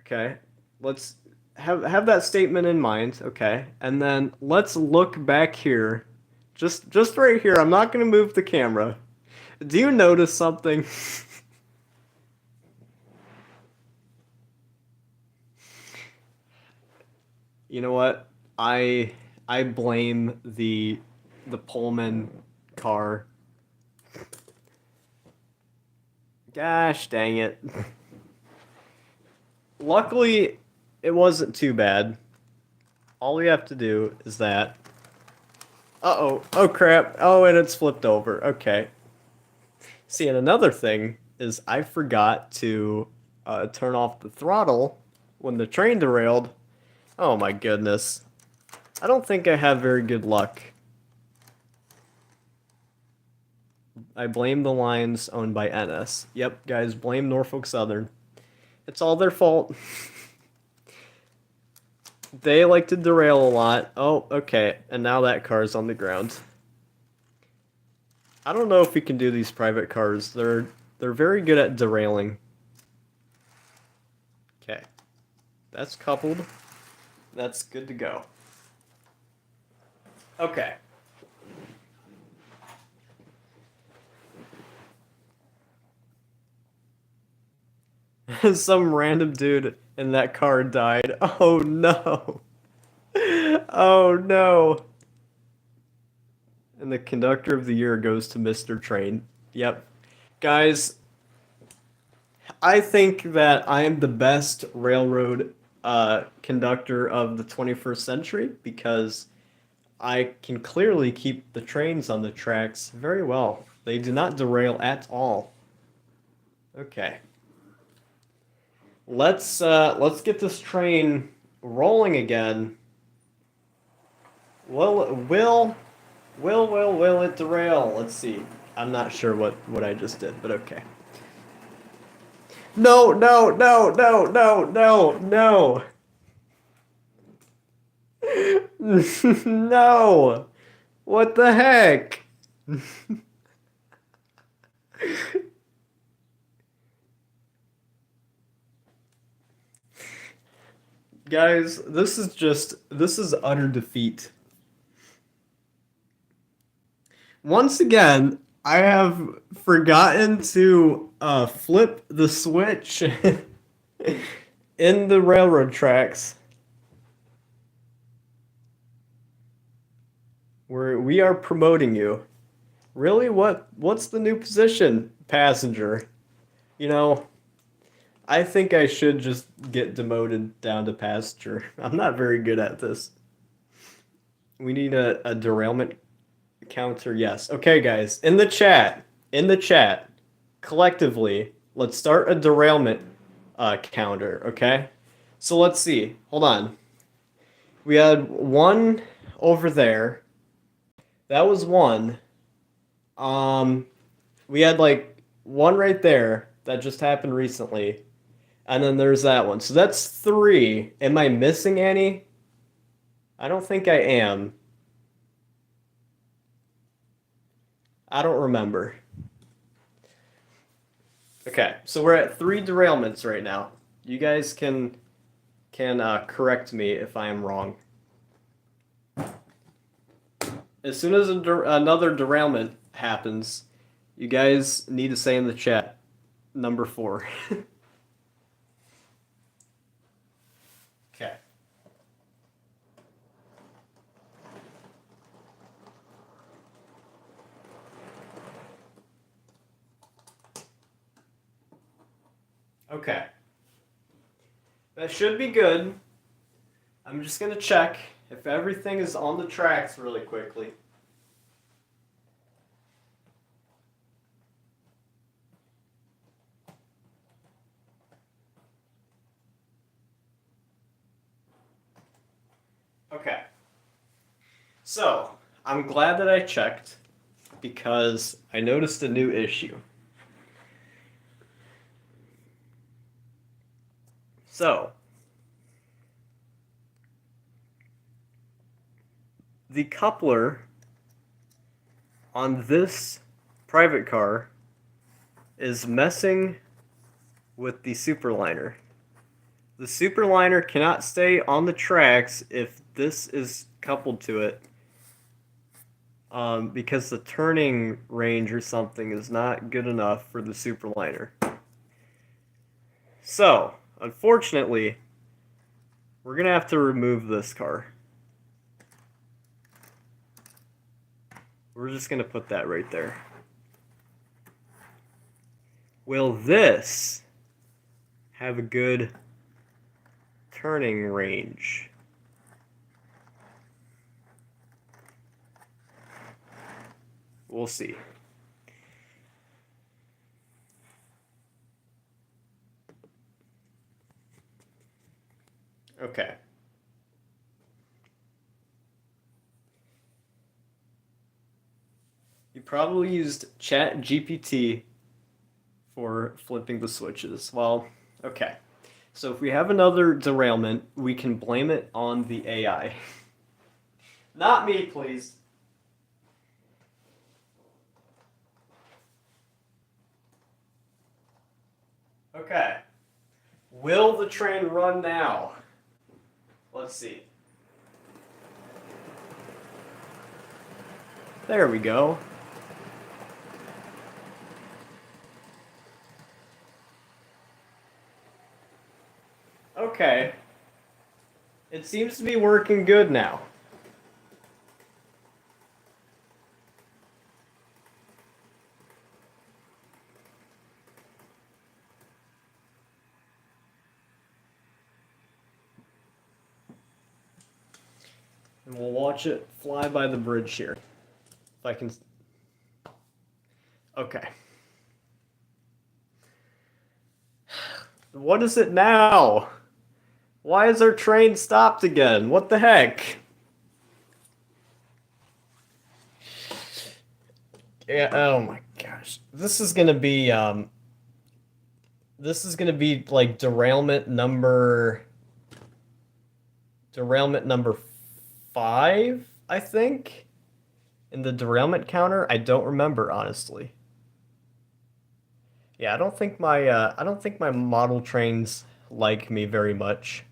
Okay, let's have that statement in mind, okay? And then let's look back here. Just right here. I'm not going to move the camera. Do you notice something? You know what? I blame the Pullman car. Gosh dang it. Luckily, it wasn't too bad. All we have to do is that... Uh-oh. Oh, crap. Oh, and it's flipped over. Okay. See, and another thing is I forgot to turn off the throttle when the train derailed. Oh my goodness. I don't think I have very good luck. I blame the lines owned by NS. Yep, guys, blame Norfolk Southern. It's all their fault. They like to derail a lot. Oh, okay. And now that car's on the ground. I don't know if we can do these private cars. They're very good at derailing. Okay. That's coupled. That's good to go. Okay. Some random dude in that car died. Oh no. Oh no. And the conductor of the year goes to Mr. Train. Yep. Guys, I think that I am the best railroad conductor of the 21st century because I can clearly keep the trains on the tracks very well. They do not derail at all. Okay. Let's get this train rolling again. Will it derail? Let's see. I'm not sure what I just did, but okay. No. No. What the heck? Guys, this is utter defeat. Once again, I have forgotten to flip the switch in the railroad tracks. We are promoting you. Really? What's the new position, passenger? You know, I think I should just get demoted down to passenger. I'm not very good at this. We need a derailment counter. Yes. Okay, guys, in the chat, collectively, let's start a derailment counter, okay? So let's see. Hold on. We had one over there. That was one. Um, we had like one right there that just happened recently. And then there's that one. So that's three. Am I missing any? I don't think I am. I don't remember. Okay, so we're at three derailments right now. You guys can correct me if I am wrong. As soon as another derailment happens, you guys need to say in the chat number 4. Okay. Okay. That should be good. I'm just gonna check if everything is on the tracks really quickly. Okay. So, I'm glad that I checked because I noticed a new issue. So, the coupler on this private car is messing with the superliner. The superliner cannot stay on the tracks if this is coupled to it, because the turning range or something is not good enough for the superliner. So, unfortunately, we're gonna have to remove this car. We're just gonna put that right there. Will this have a good turning range? We'll see. Okay. You probably used ChatGPT for flipping the switches. Well, okay. So if we have another derailment, we can blame it on the AI. Not me, please. Okay. Will the train run now? Let's see. There we go. Okay. It seems to be working good now. And we'll watch it fly by the bridge here. If I can. Okay. What is it now? Why is our train stopped again? What the heck? Yeah, oh my gosh. This is gonna be like derailment number 5, I think. In the derailment counter, I don't remember honestly. Yeah, I don't think my model trains like me very much.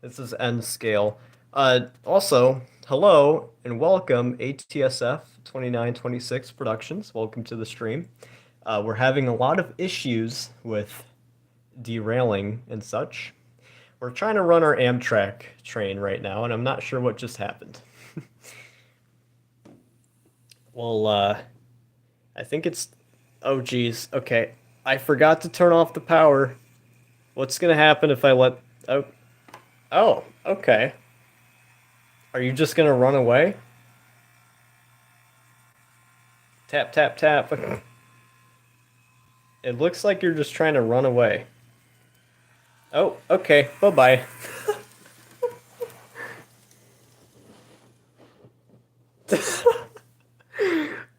This is N scale. Also, hello and welcome ATSF 2926 Productions. Welcome to the stream. We're having a lot of issues with derailing and such. We're trying to run our Amtrak train right now, and I'm not sure what just happened. Well, I think it's. Oh, geez. Okay. I forgot to turn off the power. What's gonna happen if I let. Oh. Oh, okay. Are you just gonna run away? Tap, tap, tap. It looks like you're just trying to run away. Oh, okay. Bye-bye.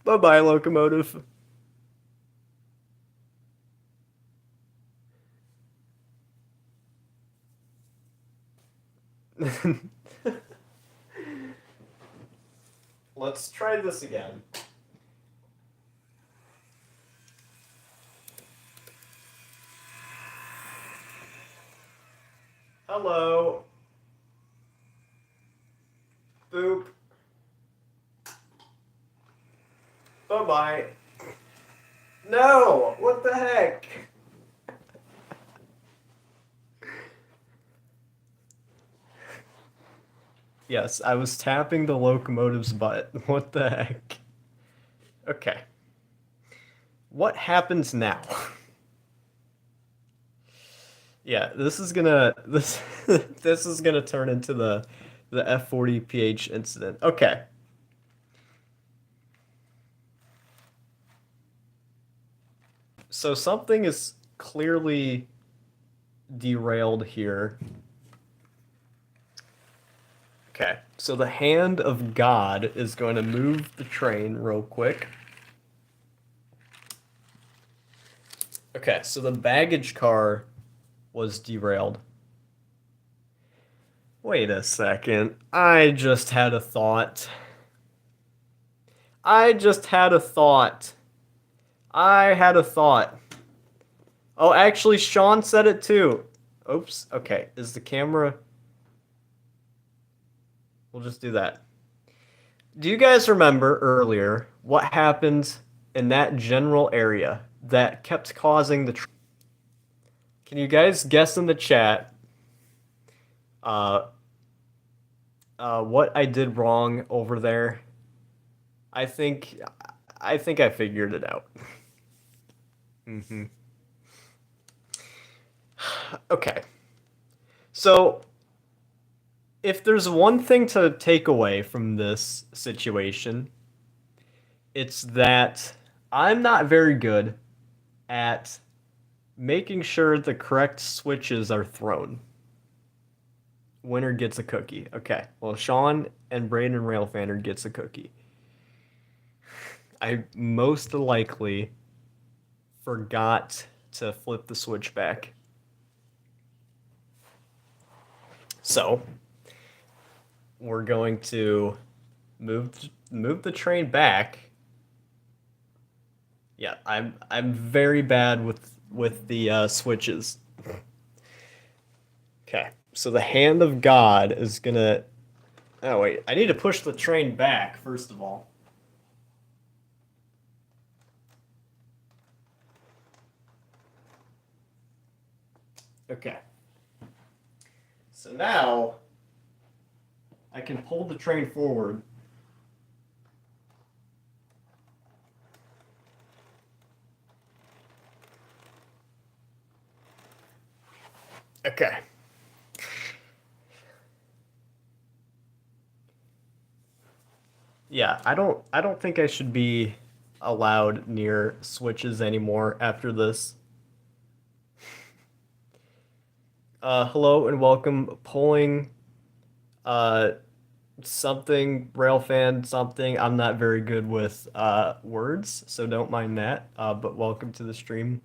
Bye-bye, locomotive. Let's try this again. Hello. Boop. Bye-bye. No! What the heck? Yes, I was tapping the locomotive's butt. What the heck? Okay. What happens now? Yeah, this is gonna this this is gonna turn into the F40PH incident. Okay. So something is clearly derailed here. Okay, so the hand of God is going to move the train real quick. Okay, so the baggage car was derailed. Wait a second. I just had a thought. I just had a thought. I had a thought. Oh, actually, Sean said it too. Oops. Okay, is the camera... We'll just do that. Do you guys remember earlier what happened in that general area that kept causing the... Can you guys guess in the chat uh, what I did wrong over there? I think I figured it out. Okay. So, if there's one thing to take away from this situation, it's that I'm not very good at making sure the correct switches are thrown. Winner gets a cookie. Okay. Well, Sean and Braden Railfanner gets a cookie. I most likely forgot to flip the switch back. So, we're going to move the train back. Yeah, I'm very bad with the switches. Okay, so the hand of God is gonna. Oh wait, I need to push the train back first of all. Okay. So now I can pull the train forward. Okay. Yeah, I don't think I should be allowed near switches anymore after this. Hello and welcome pulling uh something railfan something. I'm not very good with words, so don't mind that. But welcome to the stream.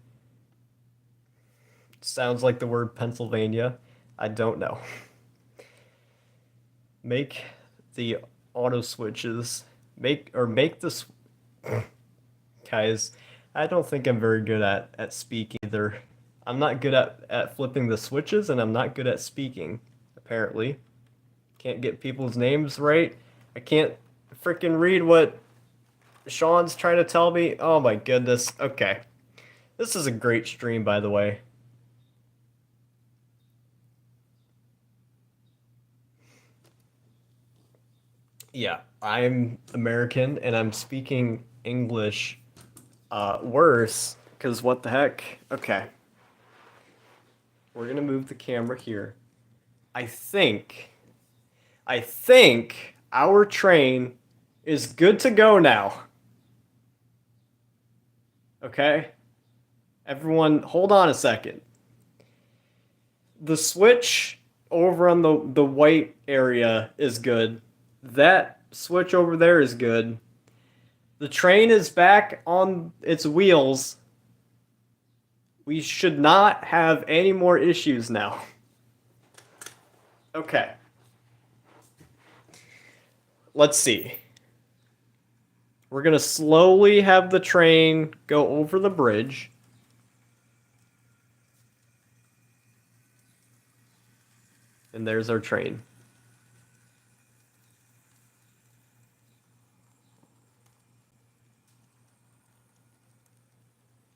Sounds like the word Pennsylvania. I don't know. Make the auto switches. Make this guys. I don't think I'm very good at speaking either. I'm not good at flipping the switches, and I'm not good at speaking, apparently. Can't get people's names right. I can't freaking read what Sean's trying to tell me. Oh my goodness. Okay. This is a great stream, by the way. Yeah, I'm American and I'm speaking English worse because what the heck? Okay. We're gonna move the camera here. I think I think our train is good to go now. Okay? Everyone, hold on a second. The switch over on the white area is good. That switch over there is good. The train is back on its wheels. We should not have any more issues now. Okay. Let's see. We're going to slowly have the train go over the bridge. And there's our train.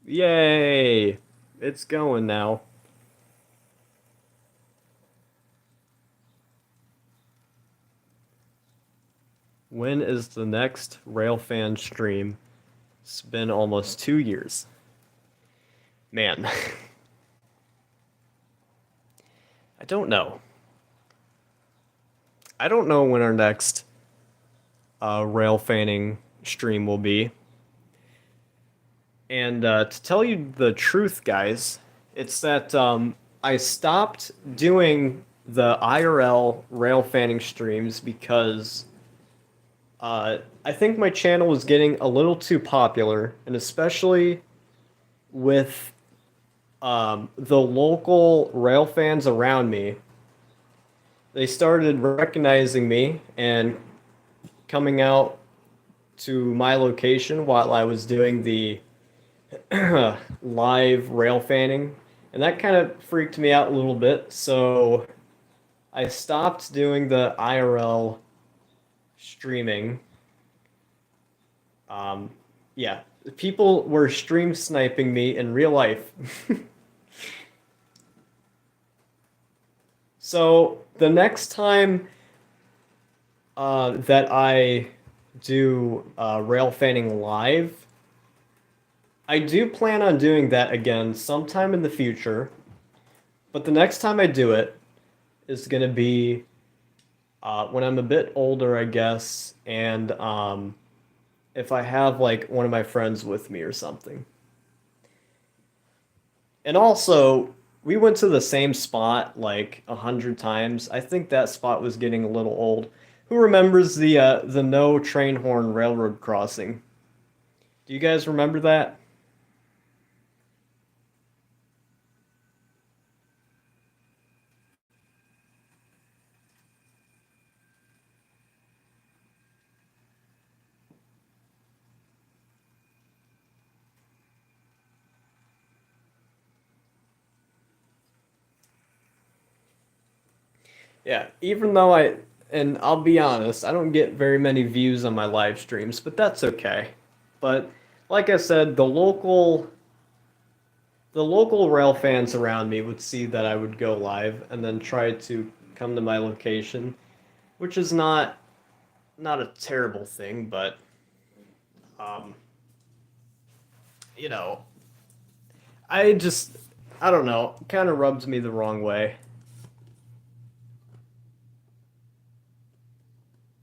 Yay! It's going now. When is the next Railfan stream? It's been almost 2 years. Man. I don't know. I don't know when our next rail fanning stream will be. And to tell you the truth, guys, it's that I stopped doing the IRL rail fanning streams because I think my channel was getting a little too popular, and especially with the local rail fans around me. They started recognizing me and coming out to my location while I was doing the live rail fanning, and that kind of freaked me out a little bit. So I stopped doing the IRL streaming. Yeah, people were stream sniping me in real life. So the next time that I do rail fanning live, I do plan on doing that again sometime in the future. But the next time I do it is going to be when I'm a bit older, I guess, and if I have like one of my friends with me or something. And also, we went to the same spot like 100 times. I think that spot was getting a little old. Who remembers the no train horn railroad crossing? Do you guys remember that? Yeah, even though and I'll be honest, I don't get very many views on my live streams, but that's okay. But like I said, the local rail fans around me would see that I would go live and then try to come to my location, which is not a terrible thing, but um, you know, I just I don't know, kind of rubs me the wrong way.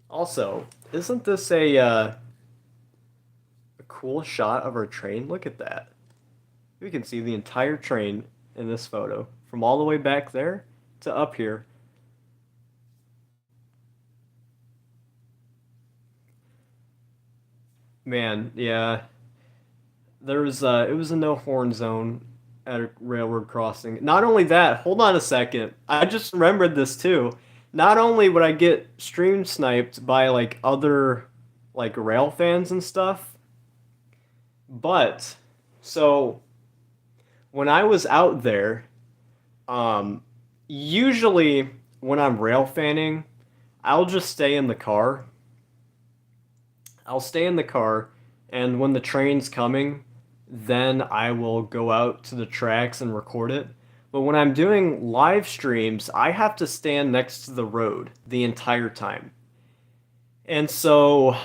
Also, isn't this a cool shot of our train? Look at that. We can see the entire train in this photo, from all the way back there to up here. Man, yeah. It was a no horn zone at a railroad crossing. Not only that, hold on a second. I just remembered this too. Not only would I get stream sniped by like other like rail fans and stuff, but so when I was out there, um, usually when I'm rail fanning, I'll just stay in the car. I'll stay in the car, and when the train's coming, then I will go out to the tracks and record it. But when I'm doing live streams, I have to stand next to the road the entire time. And so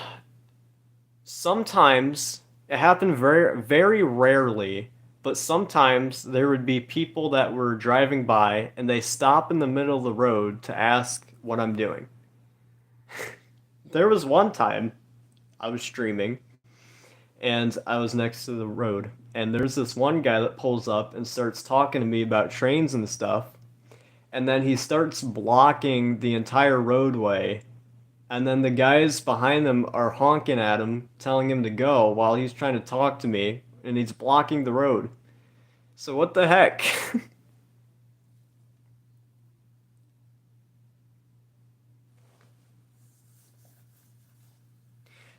sometimes it happened very, very rarely, but sometimes there would be people that were driving by and they stop in the middle of the road to ask what I'm doing. There was one time I was streaming and I was next to the road, and there's this one guy that pulls up and starts talking to me about trains and stuff, and then he starts blocking the entire roadway, and then the guys behind them are honking at him, telling him to go while he's trying to talk to me, and he's blocking the road. So what the heck?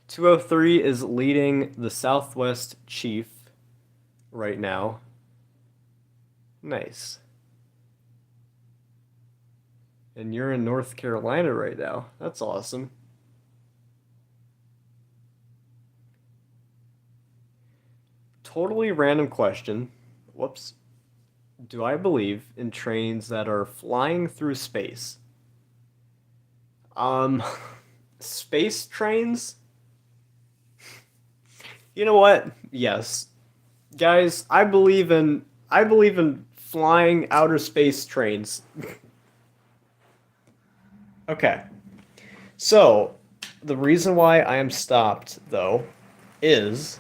203 is leading the Southwest Chief right now. Nice. And you're in North Carolina right now. That's awesome. Totally random question. Whoops. Do I believe in trains that are flying through space? Um, space trains? You know what? Yes. Guys, I believe in flying outer space trains. Okay. So, the reason why I am stopped though is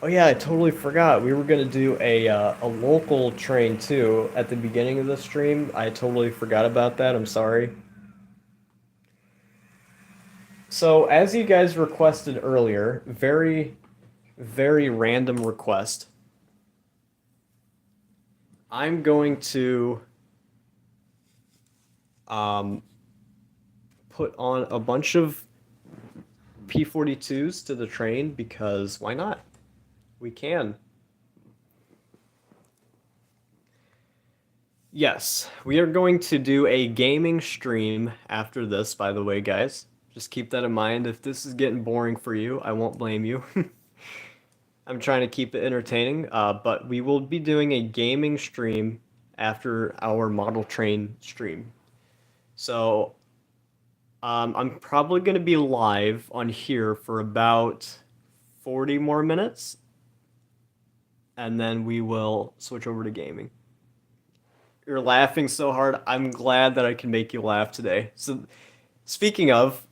oh yeah, I totally forgot. We were gonna do a local train too at the beginning of the stream. I totally forgot about that. I'm sorry. So, as you guys requested earlier, very, very random request. I'm going to um, put on a bunch of P-42s to the train because why not? We can. Yes, we are going to do a gaming stream after this, by the way, guys. Just keep that in mind. If this is getting boring for you, I won't blame you. I'm trying to keep it entertaining, but we will be doing a gaming stream after our model train stream. So I'm probably going to be live on here for about 40 more minutes, and then we will switch over to gaming. You're laughing so hard. I'm glad that I can make you laugh today. So, speaking of,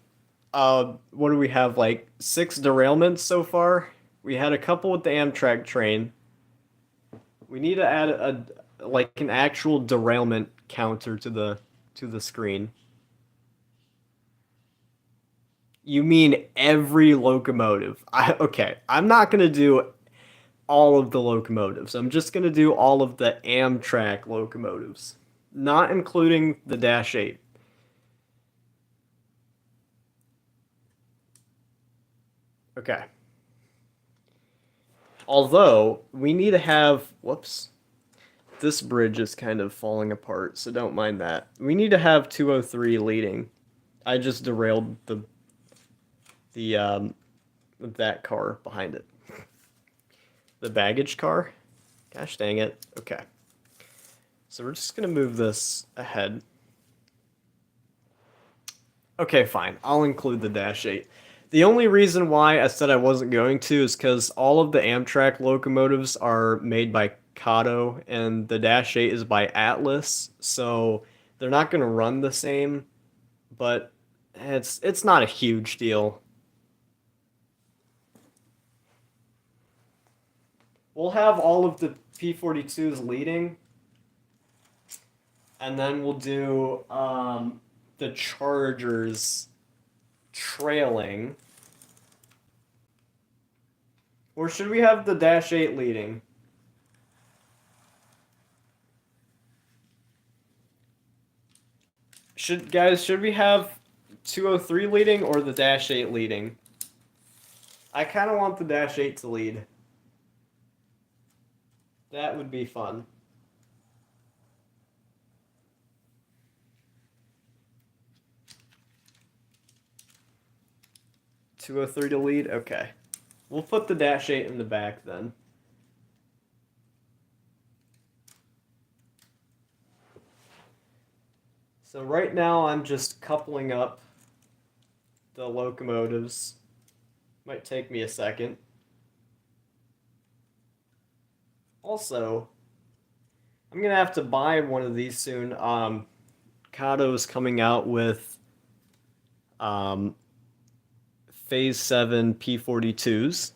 what do we have? Like 6 derailments so far. We had a couple with the Amtrak train. We need to add a like an actual derailment counter to the screen. You mean every locomotive? Okay. I'm not gonna do all of the locomotives. I'm just gonna do all of the Amtrak locomotives, not including the Dash 8. Okay. Although we need to have, whoops, this bridge is kind of falling apart, so don't mind that. We need to have 203 leading. I just derailed the that car behind it. The baggage car? Gosh dang it. Okay. So we're just gonna move this ahead. Okay, fine. I'll include the Dash 8. The only reason why I said I wasn't going to is because all of the Amtrak locomotives are made by Kato, and the Dash 8 is by Atlas, so they're not going to run the same, but it's not a huge deal. We'll have all of the P-42s leading, and then we'll do the Chargers trailing. Or should we have the Dash 8 leading? Should we have 203 leading or the Dash 8 leading? I kind of want the Dash 8 to lead. That would be fun. 203 to lead? Okay. We'll put the dash 8 in the back then. So right now I'm just coupling up the locomotives. Might take me a second. Also, I'm gonna have to buy one of these soon. Kato's coming out with um, Phase 7 P42s.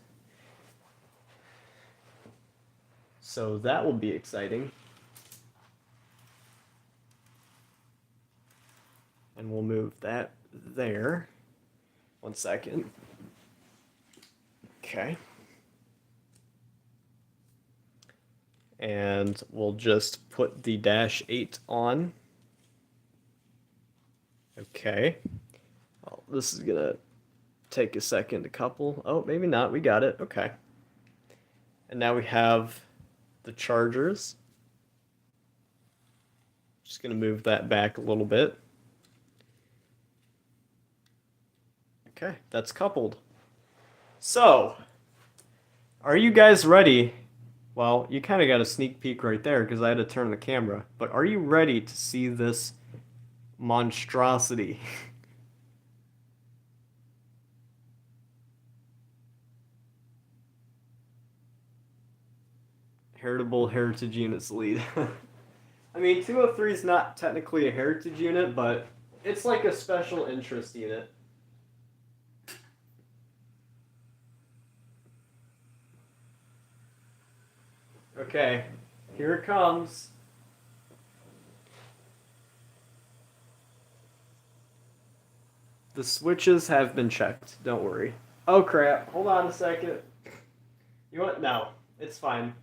So that will be exciting. And we'll move that there. 1 second. Okay. And we'll just put the dash 8 on. Okay. Well, this is gonna take a second to couple. Oh, maybe not. We got it. Okay. And now we have the chargers. Just gonna move that back a little bit. Okay, that's coupled. So, are you guys ready? Well, you kind of got a sneak peek right there because I had to turn the camera. But are you ready to see this monstrosity? Heritable heritage units lead. I mean, 203 is not technically a heritage unit, but it's like a special interest unit. Okay, here it comes. The switches have been checked. Don't worry. Oh crap! Hold on a second. You want? No, it's fine.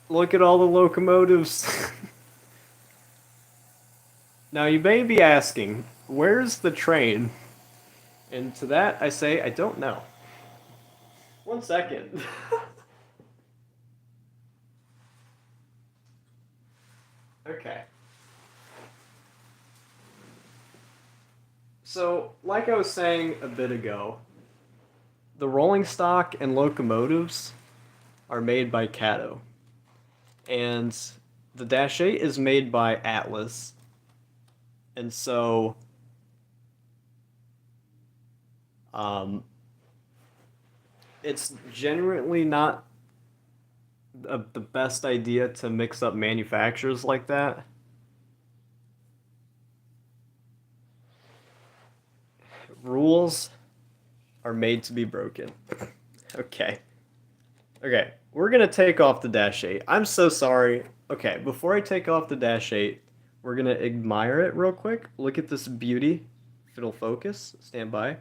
Look at all the locomotives. Now you may be asking, where's the train? And to that I say, I don't know. 1 second. Okay. So, like I was saying a bit ago, the rolling stock and locomotives are made by Kato. And the Dash 8 is made by Atlas. And so it's generally not the best idea to mix up manufacturers like that. Rules are made to be broken. Okay. Okay, we're gonna take off the Dash 8. I'm so sorry. Okay, before I take off the Dash 8, we're gonna admire it real quick. Look at this beauty. If it'll focus, stand by.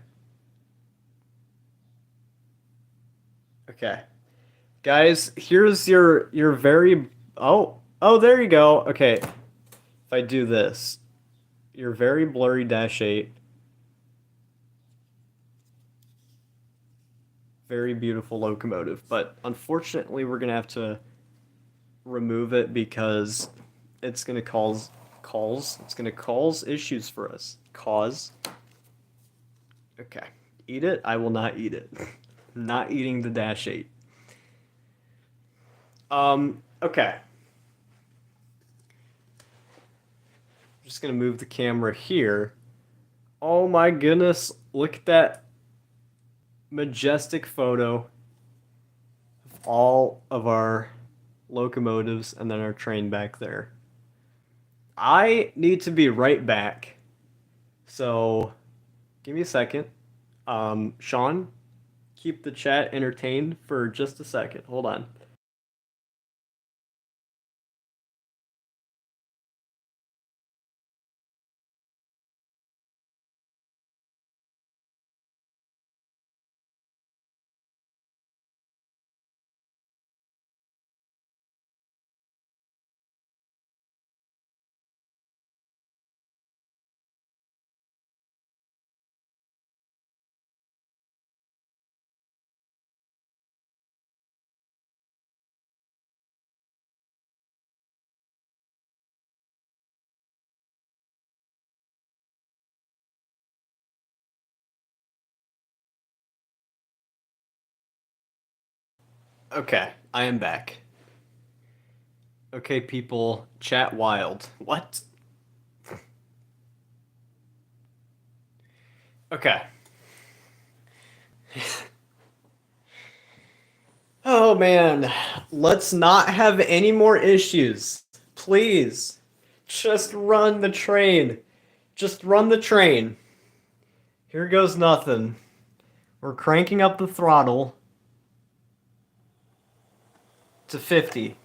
Okay. Guys, here's your very oh there you go. Okay. If I do this, your very blurry Dash 8. Very beautiful locomotive, but unfortunately we're gonna have to remove it because it's gonna cause issues for us. Okay. Eat it? I will not eat it. Not eating the Dash 8. Okay. I'm just gonna move the camera here. Oh my goodness, look at that majestic photo of all of our locomotives and then our train back there. I need to be right back. So give me a second. Sean, keep the chat entertained for just a second. Hold on. Okay, I am back. Okay, people, chat wild. What? Okay. Oh man, let's not have any more issues. Please. Just run the train. Just run the train. Here goes nothing. We're cranking up the throttle to 50.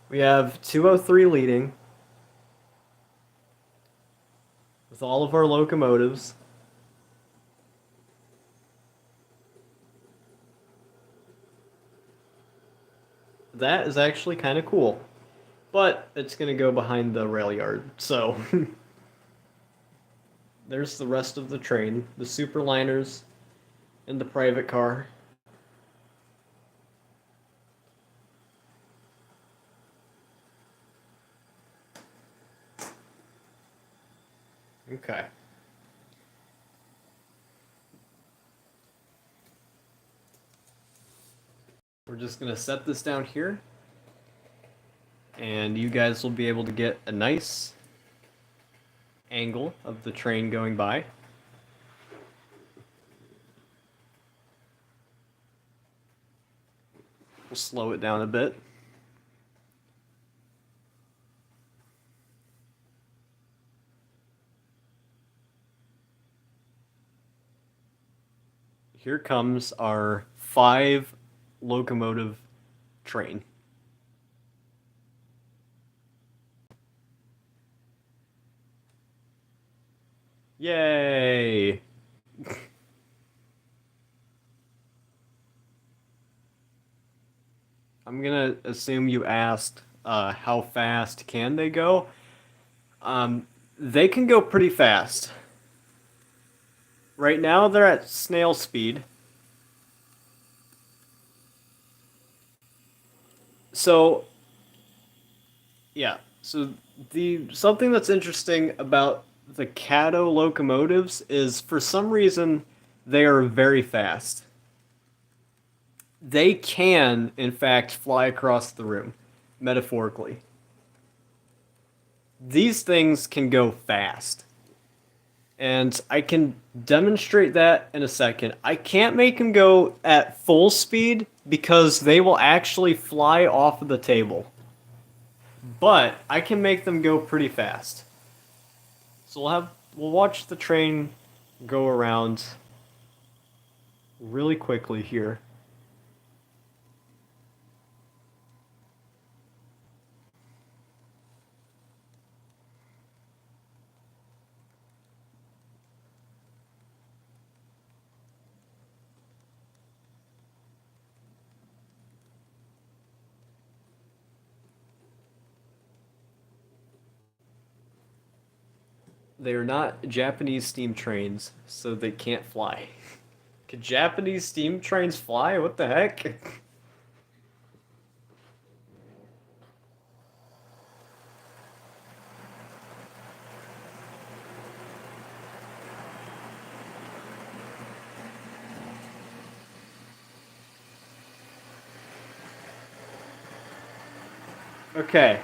We have 203 leading with all of our locomotives. That is actually kind of cool. But it's going to go behind the rail yard, so there's the rest of the train, the superliners and the private car. Okay. We're just going to set this down here, and you guys will be able to get a nice angle of the train going by. We'll slow it down a bit. Here comes our 5 locomotive train. Yay! I'm gonna assume you asked how fast can they go? They can go pretty fast. Right now they're at snail speed. So, yeah. So the something that's interesting about the Caddo locomotives is for some reason they are very fast. They can, in fact, fly across the room, metaphorically. These things can go fast. And I can demonstrate that in a second. I can't make them go at full speed because they will actually fly off of the table. But I can make them go pretty fast. So we'll watch the train go around really quickly here. They are not Japanese steam trains, so they can't fly. Could Japanese steam trains fly? What the heck? Okay,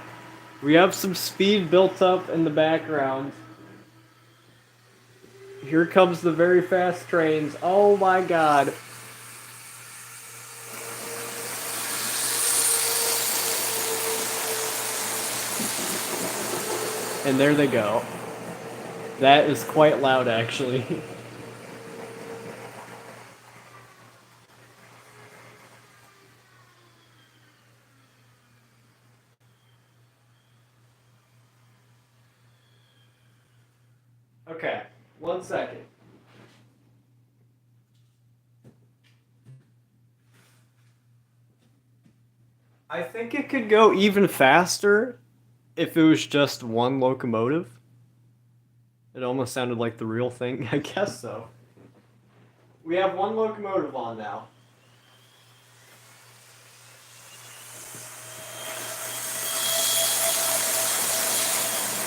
we have some speed built up in the background. Here comes the very fast trains. Oh my god. And there they go. That is quite loud, actually. Okay, 1 second. I think it could go even faster if it was just one locomotive. It almost sounded like the real thing. I guess so. We have one locomotive on now.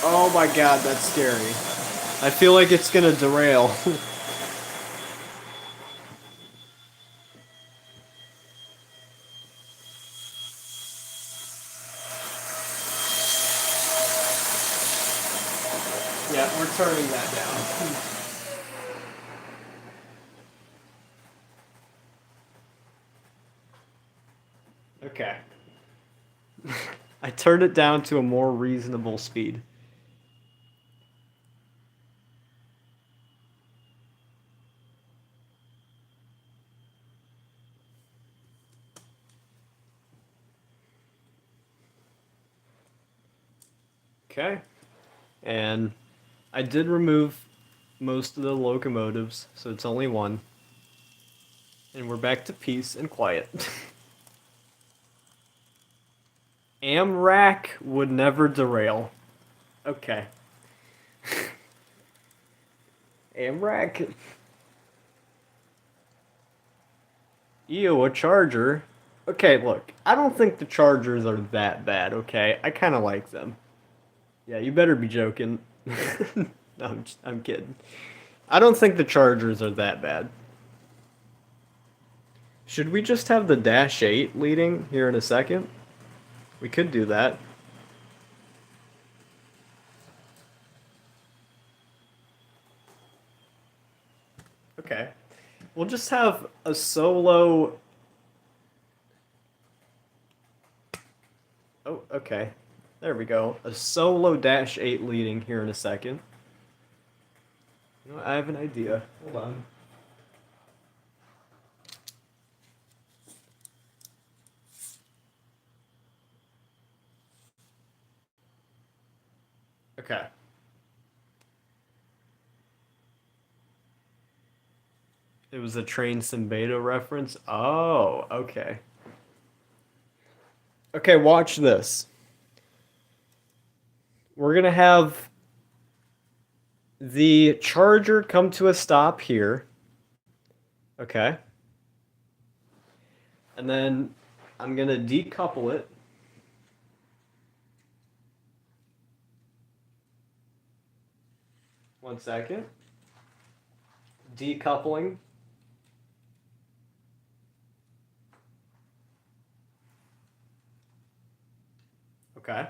Oh my god, that's scary. I feel like it's gonna derail. we're turning that down. Okay. I turned it down to a more reasonable speed. Okay. And I did remove most of the locomotives, so it's only one. And we're back to peace and quiet. Amrak would never derail. Okay. Amrak. Ew, a charger. Okay, look, I don't think the Chargers are that bad, okay? I kind of like them. Yeah, you better be joking. No, I'm kidding. I don't think the Chargers are that bad. Should we just have the Dash 8 leading here in a second? We could do that. Okay. We'll just have a solo... Oh, okay. There we go. A solo Dash 8 leading here in a second. You know what? I have an idea. Hold on. Okay. It was a Train Sim Beta reference? Oh, okay. Okay, watch this. We're gonna have the charger come to a stop here. Okay. And then I'm gonna decouple it. One second. Decoupling. Okay.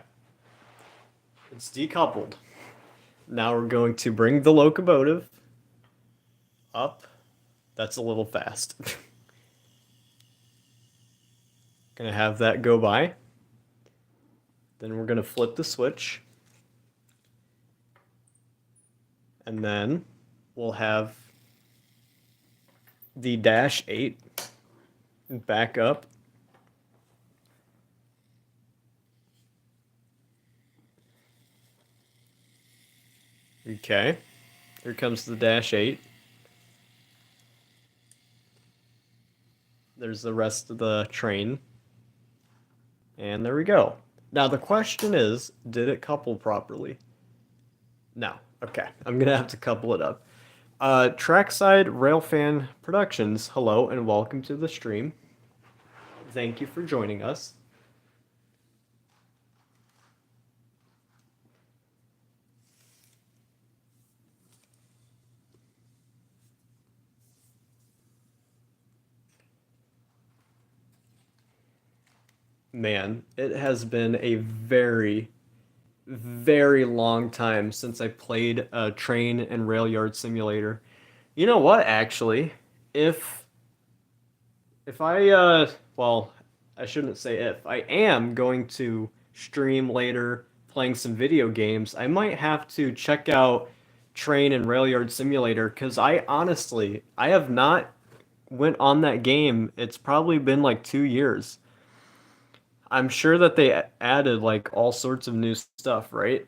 It's decoupled. Now we're going to bring the locomotive up. That's a little fast. Gonna have that go by. Then we're gonna flip the switch. And then we'll have the Dash 8 back up. Okay. Here comes the Dash 8. There's the rest of the train. And there we go. Now the question is, did it couple properly? No. Okay. I'm going to have to couple it up. Trackside Railfan Productions, hello and welcome to the stream. Thank you for joining us. Man, it has been a very, very long time since I played a train and rail yard simulator. You know what, actually? If I well, I shouldn't say if. I am going to stream later playing some video games. I might have to check out Train and Rail Yard Simulator because I have not went on that game. It's probably been like 2 years. I'm sure that they added like all sorts of new stuff, right?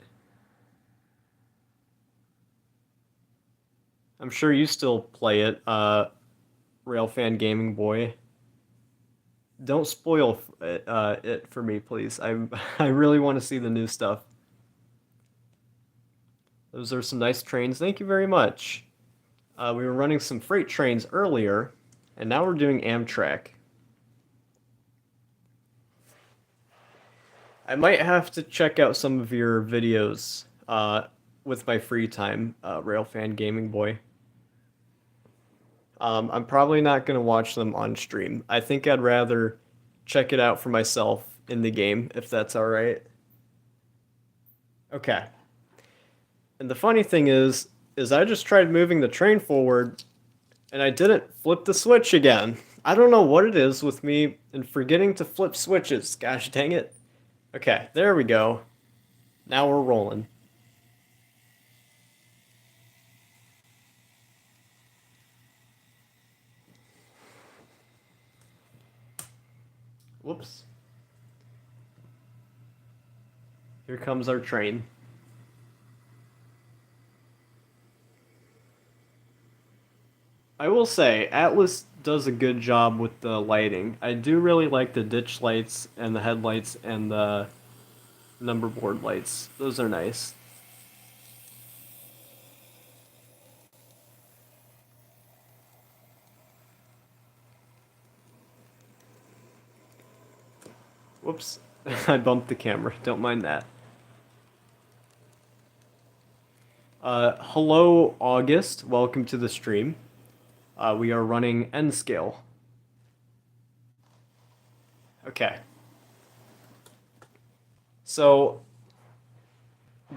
I'm sure you still play it, Railfan Gaming Boy. Don't spoil it for me, please. I really want to see the new stuff. Those are some nice trains. Thank you very much. We were running some freight trains earlier, and now we're doing Amtrak. I might have to check out some of your videos with my free time, Railfan Gaming Boy. I'm probably not going to watch them on stream. I think I'd rather check it out for myself in the game, if that's all right. Okay. And the funny thing is I just tried moving the train forward and I didn't flip the switch again. I don't know what it is with me and forgetting to flip switches. Gosh dang it. Okay, there we go. Now we're rolling. Whoops. Here comes our train. I will say, Atlas does a good job with the lighting. I do really like the ditch lights and the headlights and the number board lights. Those are nice. Whoops. I bumped the camera. Don't mind that. Hello, August. Welcome to the stream. We are running N scale. Okay. So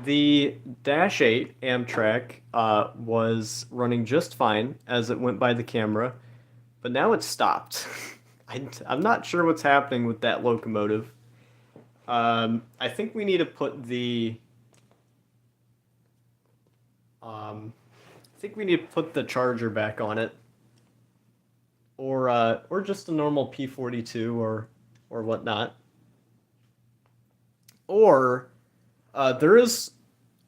the Dash 8 Amtrak was running just fine as it went by the camera, but now it's stopped. I'm not sure what's happening with that locomotive. I think we need to put the charger back on it, or just a normal P42 or whatnot. Or there is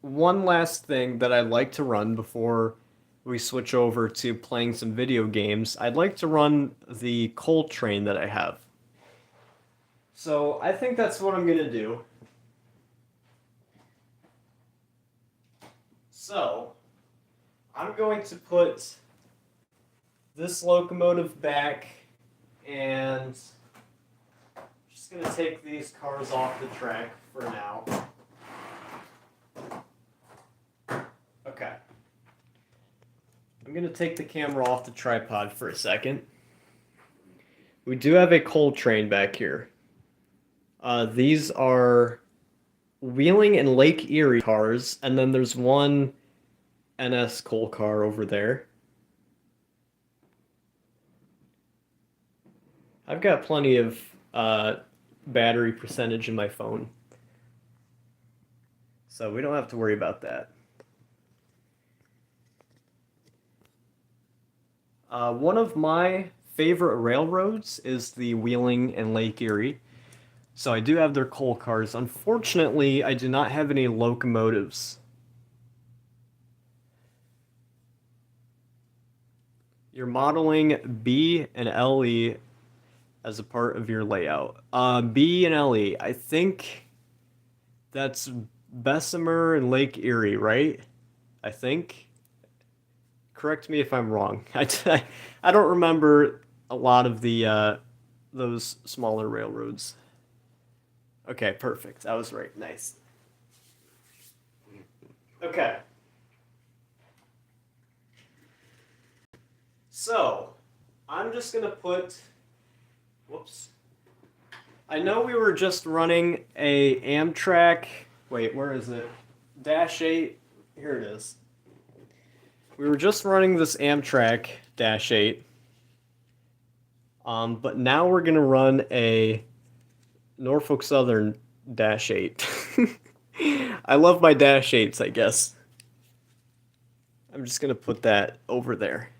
one last thing that I'd like to run before we switch over to playing some video games. I'd like to run the coal train that I have. So I think that's what I'm gonna do. So I'm going to put this locomotive back and just gonna take these cars off the track for now. Okay. I'm gonna take the camera off the tripod for a second. We do have a coal train back here. These are Wheeling and Lake Erie cars, and then there's one NS coal car over there. I've got plenty of battery percentage in my phone, so we don't have to worry about that. One of my favorite railroads is the Wheeling and Lake Erie. So I do have their coal cars. Unfortunately, I do not have any locomotives. You're modeling B and LE as a part of your layout. B and LE, I think that's Bessemer and Lake Erie, right? I think. Correct me if I'm wrong. I don't remember a lot of the those smaller railroads. Okay, perfect. I was right. Nice. Okay. So, I'm just gonna put. Whoops. I know we were just running a Amtrak. Wait, where is it? Dash 8. Here it is. We were just running this Amtrak Dash 8. But now we're gonna run a Norfolk Southern Dash 8. I love my Dash 8s, I guess. I'm just gonna put that over there.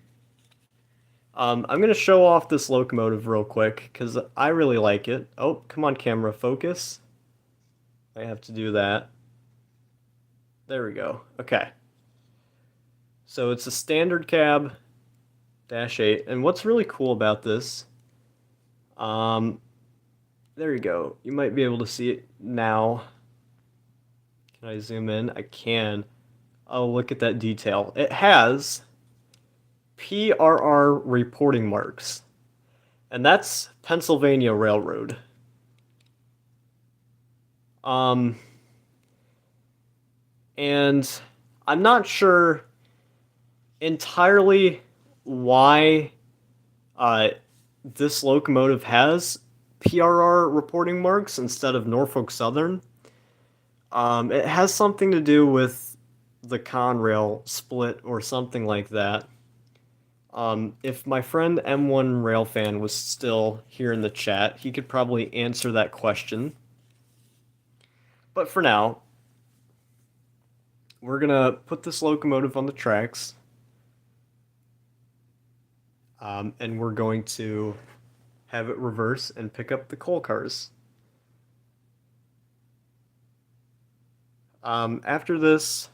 I'm gonna show off this locomotive real quick because I really like it. Oh, come on, camera, focus. I have to do that. There we go. Okay. So it's a standard cab Dash 8, and what's really cool about this, there you go. You might be able to see it now. Can I zoom in? I can. Oh, look at that detail. It has PRR reporting marks, and that's Pennsylvania Railroad. And I'm not sure entirely why this locomotive has PRR reporting marks instead of Norfolk Southern. It has something to do with the Conrail split or something like that. If my friend M1 Railfan was still here in the chat, he could probably answer that question. But for now, we're gonna put this locomotive on the tracks, and we're going to have it reverse and pick up the coal cars. After this,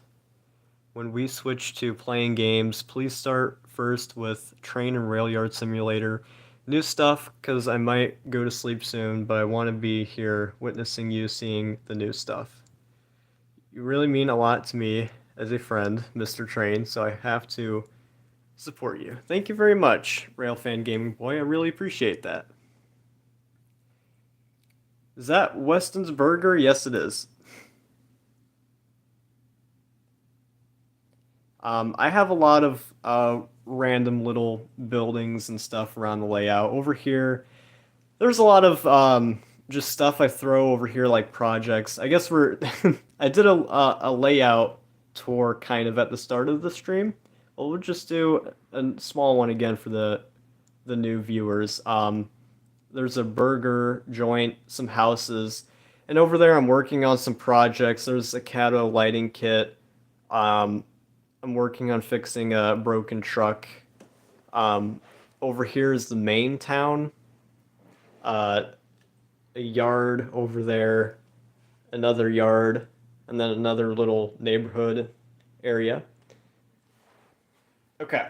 when we switch to playing games, please start first with Train and Rail Yard Simulator. New stuff, because I might go to sleep soon, but I want to be here witnessing you seeing the new stuff. You really mean a lot to me as a friend, Mr. Train, so I have to support you. Thank you very much, Railfan Gaming Boy. I really appreciate that. Is that Weston's Burger? Yes, it is. I have a lot of random little buildings and stuff around the layout. Over here, there's a lot of just stuff I throw over here, like projects. I guess we're I did a layout tour kind of at the start of the stream. Well, we'll just do a small one again for the new viewers. There's a burger joint, some houses, and over there I'm working on some projects. There's a Cato lighting kit. Um, I'm working on fixing a broken truck. Um, Over here is the main town. Uh, a yard over there, another yard, and then another little neighborhood area. Okay.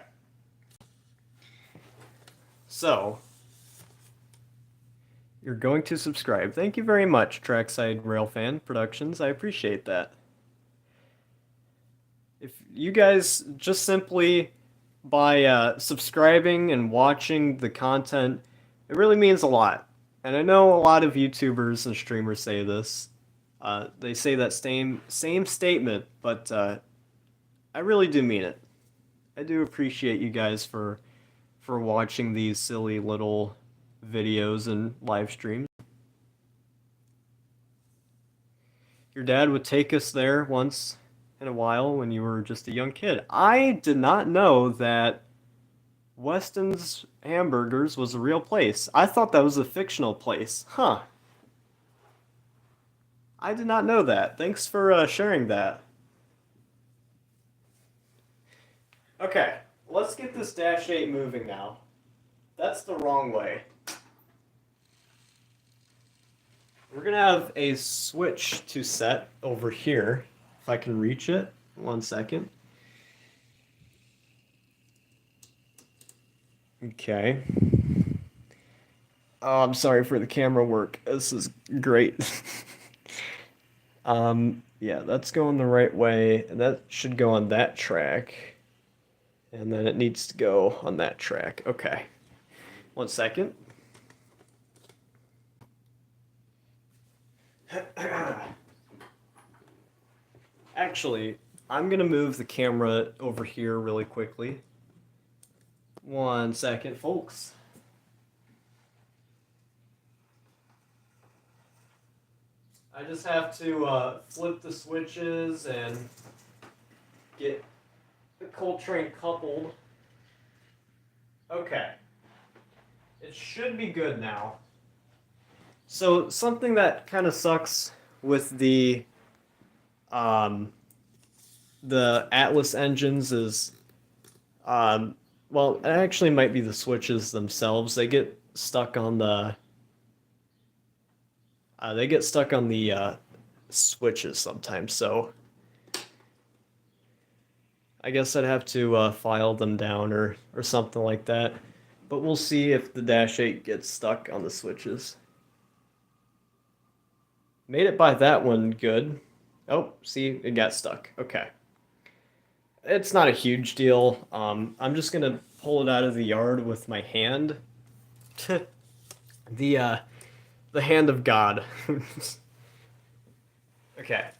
So, you're going to subscribe. Thank you very much, Trackside Railfan Productions. I appreciate that. If you guys just simply by subscribing and watching the content, it really means a lot. And I know a lot of YouTubers and streamers say this. They say that same statement, but I really do mean it. I do appreciate you guys for watching these silly little videos and live streams. Your dad would take us there once in a while when you were just a young kid. I did not know that Weston's Hamburgers was a real place. I thought that was a fictional place. Huh. I did not know that. Thanks for sharing that. Okay, let's get this Dash 8 moving now. That's the wrong way. We're gonna have a switch to set over here. If I can reach it. 1 second. Okay. Oh, I'm sorry for the camera work. This is great. Yeah, that's going the right way, and that should go on that track. And then it needs to go on that track. Okay. 1 second. Actually, I'm gonna move the camera over here really quickly. 1 second, folks. I just have to flip the switches and get the coal train coupled. Okay. It should be good now. So something that kind of sucks with the Atlas engines is well, it actually might be the switches themselves. They get stuck on the switches sometimes. So I guess I'd have to file them down or something like that. But we'll see if the Dash 8 gets stuck on the switches. Made it by that one good. Oh, see, it got stuck. Okay. It's not a huge deal. I'm just gonna pull it out of the yard with my hand. The hand of God. Okay.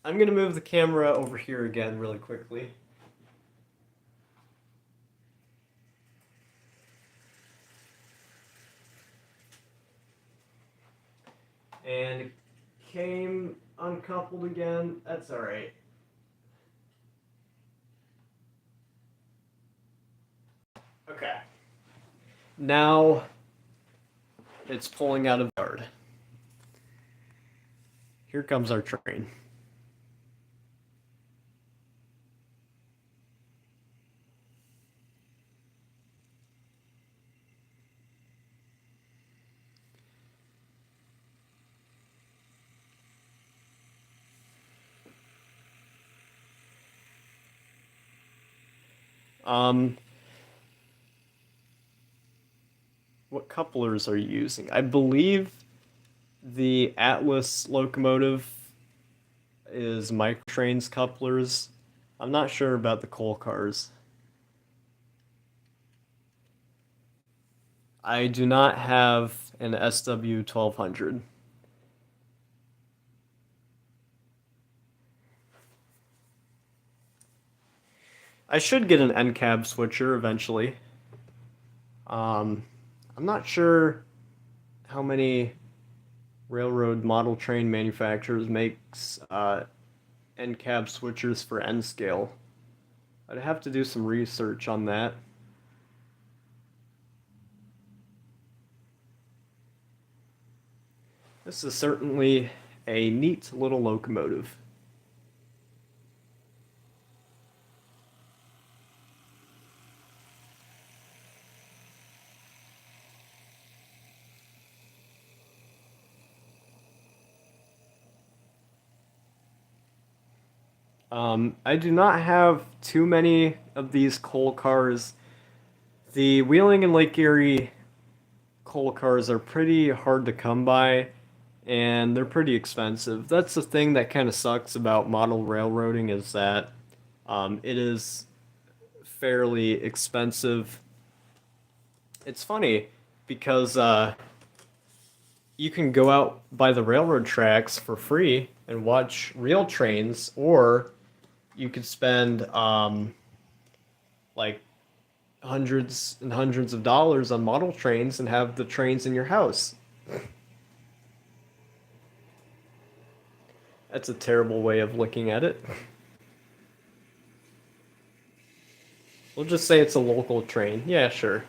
I'm gonna move the camera over here again really quickly. And it came uncoupled again. That's alright. Now it's pulling out of the yard. Here comes our train. Um, what couplers are you using? I believe the Atlas locomotive is Microtrain's couplers. I'm not sure about the coal cars. I do not have an SW 1200. I should get an NCAB switcher eventually. I'm not sure how many railroad model train manufacturers makes NCAB switchers for N scale. I'd have to do some research on that. This is certainly a neat little locomotive. I do not have too many of these coal cars. The Wheeling and Lake Erie coal cars are pretty hard to come by, and they're pretty expensive. That's the thing that kind of sucks about model railroading is that it is fairly expensive. It's funny because you can go out by the railroad tracks for free and watch real trains, or you could spend like hundreds and hundreds of dollars on model trains and have the trains in your house. That's a terrible way of looking at it. We'll just say it's a local train. Yeah, sure.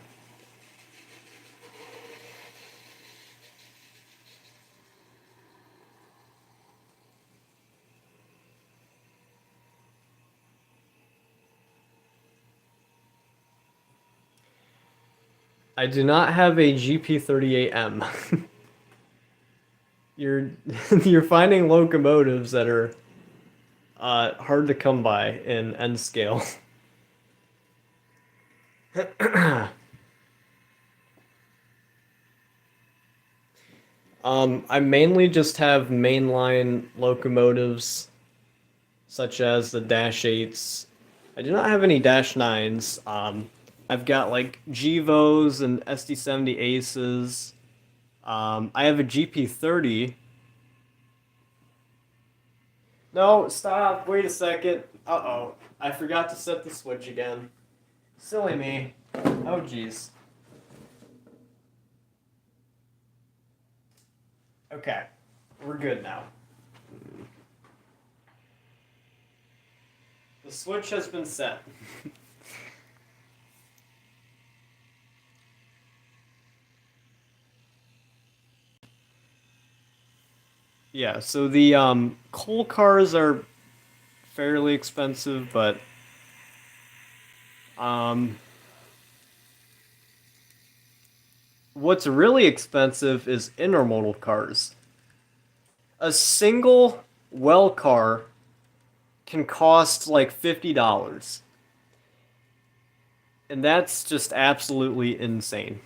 I do not have a GP38M. You're you're finding locomotives that are hard to come by in N scale. I mainly just have mainline locomotives, such as the Dash 8s. I do not have any Dash 9s. I've got like Gevos and SD70 Aces. I have a GP30. No, stop. Wait a second. Uh-oh. I forgot to set the switch again. Silly me. Oh, jeez. Okay. We're good now. The switch has been set. Yeah, so the coal cars are fairly expensive, but um, what's really expensive is intermodal cars. A single well car can cost like $50, and that's just absolutely insane.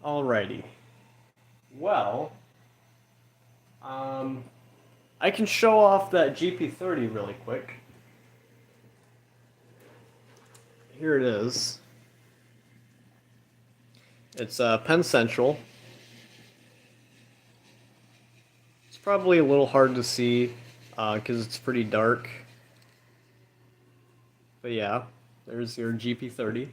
Alrighty. Well, um, I can show off that GP30 really quick. Here it is. It's Penn Central. It's probably a little hard to see because it's pretty dark. But yeah, there's your GP30.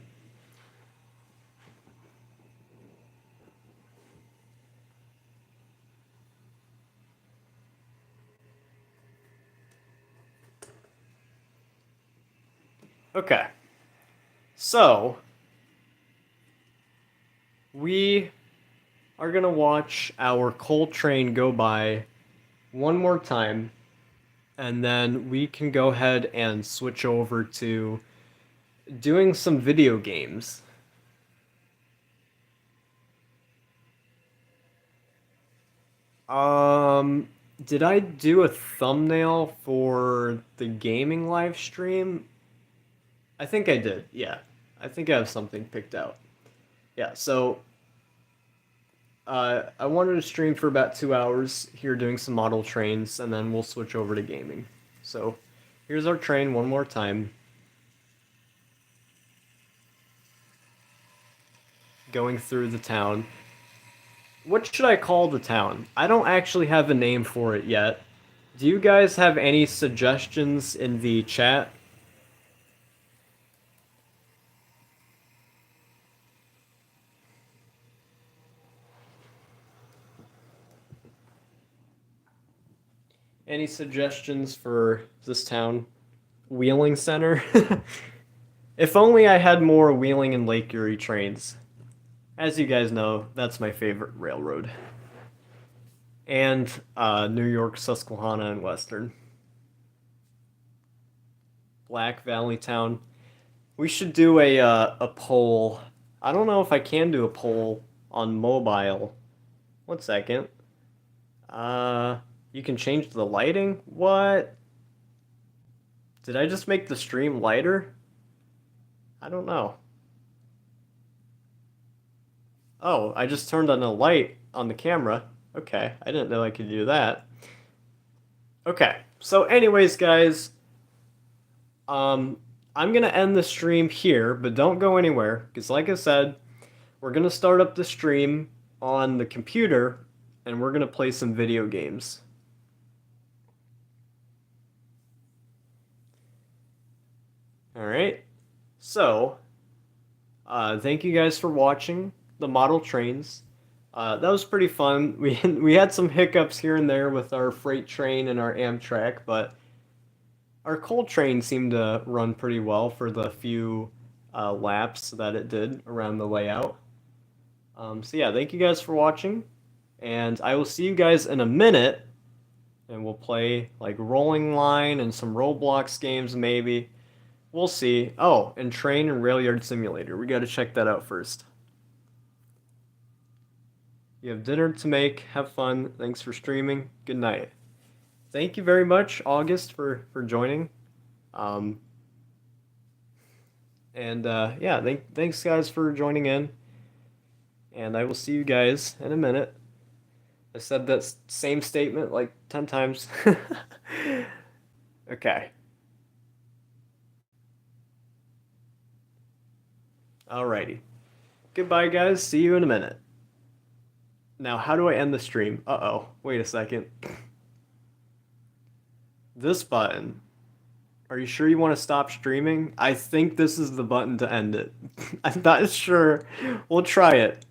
Okay, so we are gonna watch our coal train go by one more time, and then we can go ahead and switch over to doing some video games. Um, did I do a thumbnail for the gaming live stream? I think I did. Yeah. I think I have something picked out. Yeah, so I wanted to stream for about 2 hours here doing some model trains, and then we'll switch over to gaming. So here's our train one more time. Going through the town. What should I call the town? I don't actually have a name for it yet. Do you guys have any suggestions in the chat? Any suggestions for this town? Wheeling Center? If only I had more Wheeling and Lake Erie trains. As you guys know, that's my favorite railroad. And New York, Susquehanna, and Western. Black Valley Town. We should do a poll. I don't know if I can do a poll on mobile. 1 second. You can change the lighting? What? Did I just make the stream lighter? I don't know. Oh, I just turned on a light on the camera. Okay, I didn't know I could do that. Okay, so anyways, guys, I'm gonna end the stream here, but don't go anywhere, because like I said, we're gonna start up the stream on the computer, and we're gonna play some video games. Alright, so, thank you guys for watching the model trains. That was pretty fun. We had some hiccups here and there with our freight train and our Amtrak, but our coal train seemed to run pretty well for the few laps that it did around the layout. So yeah, thank you guys for watching, and I will see you guys in a minute, and we'll play like Rolling Line and some Roblox games maybe. We'll see. Oh, and Train and Rail Yard Simulator. We got to check that out first. You have dinner to make. Have fun. Thanks for streaming. Good night. Thank you very much, August, for joining. Um, and yeah, thanks guys for joining in. And I will see you guys in a minute. I said that same statement like 10 times. Okay. Alrighty. Goodbye, guys. See you in a minute. Now, how do I end the stream? Uh-oh. Wait a second. This button. Are you sure you want to stop streaming? I think this is the button to end it. I'm not sure. We'll try it.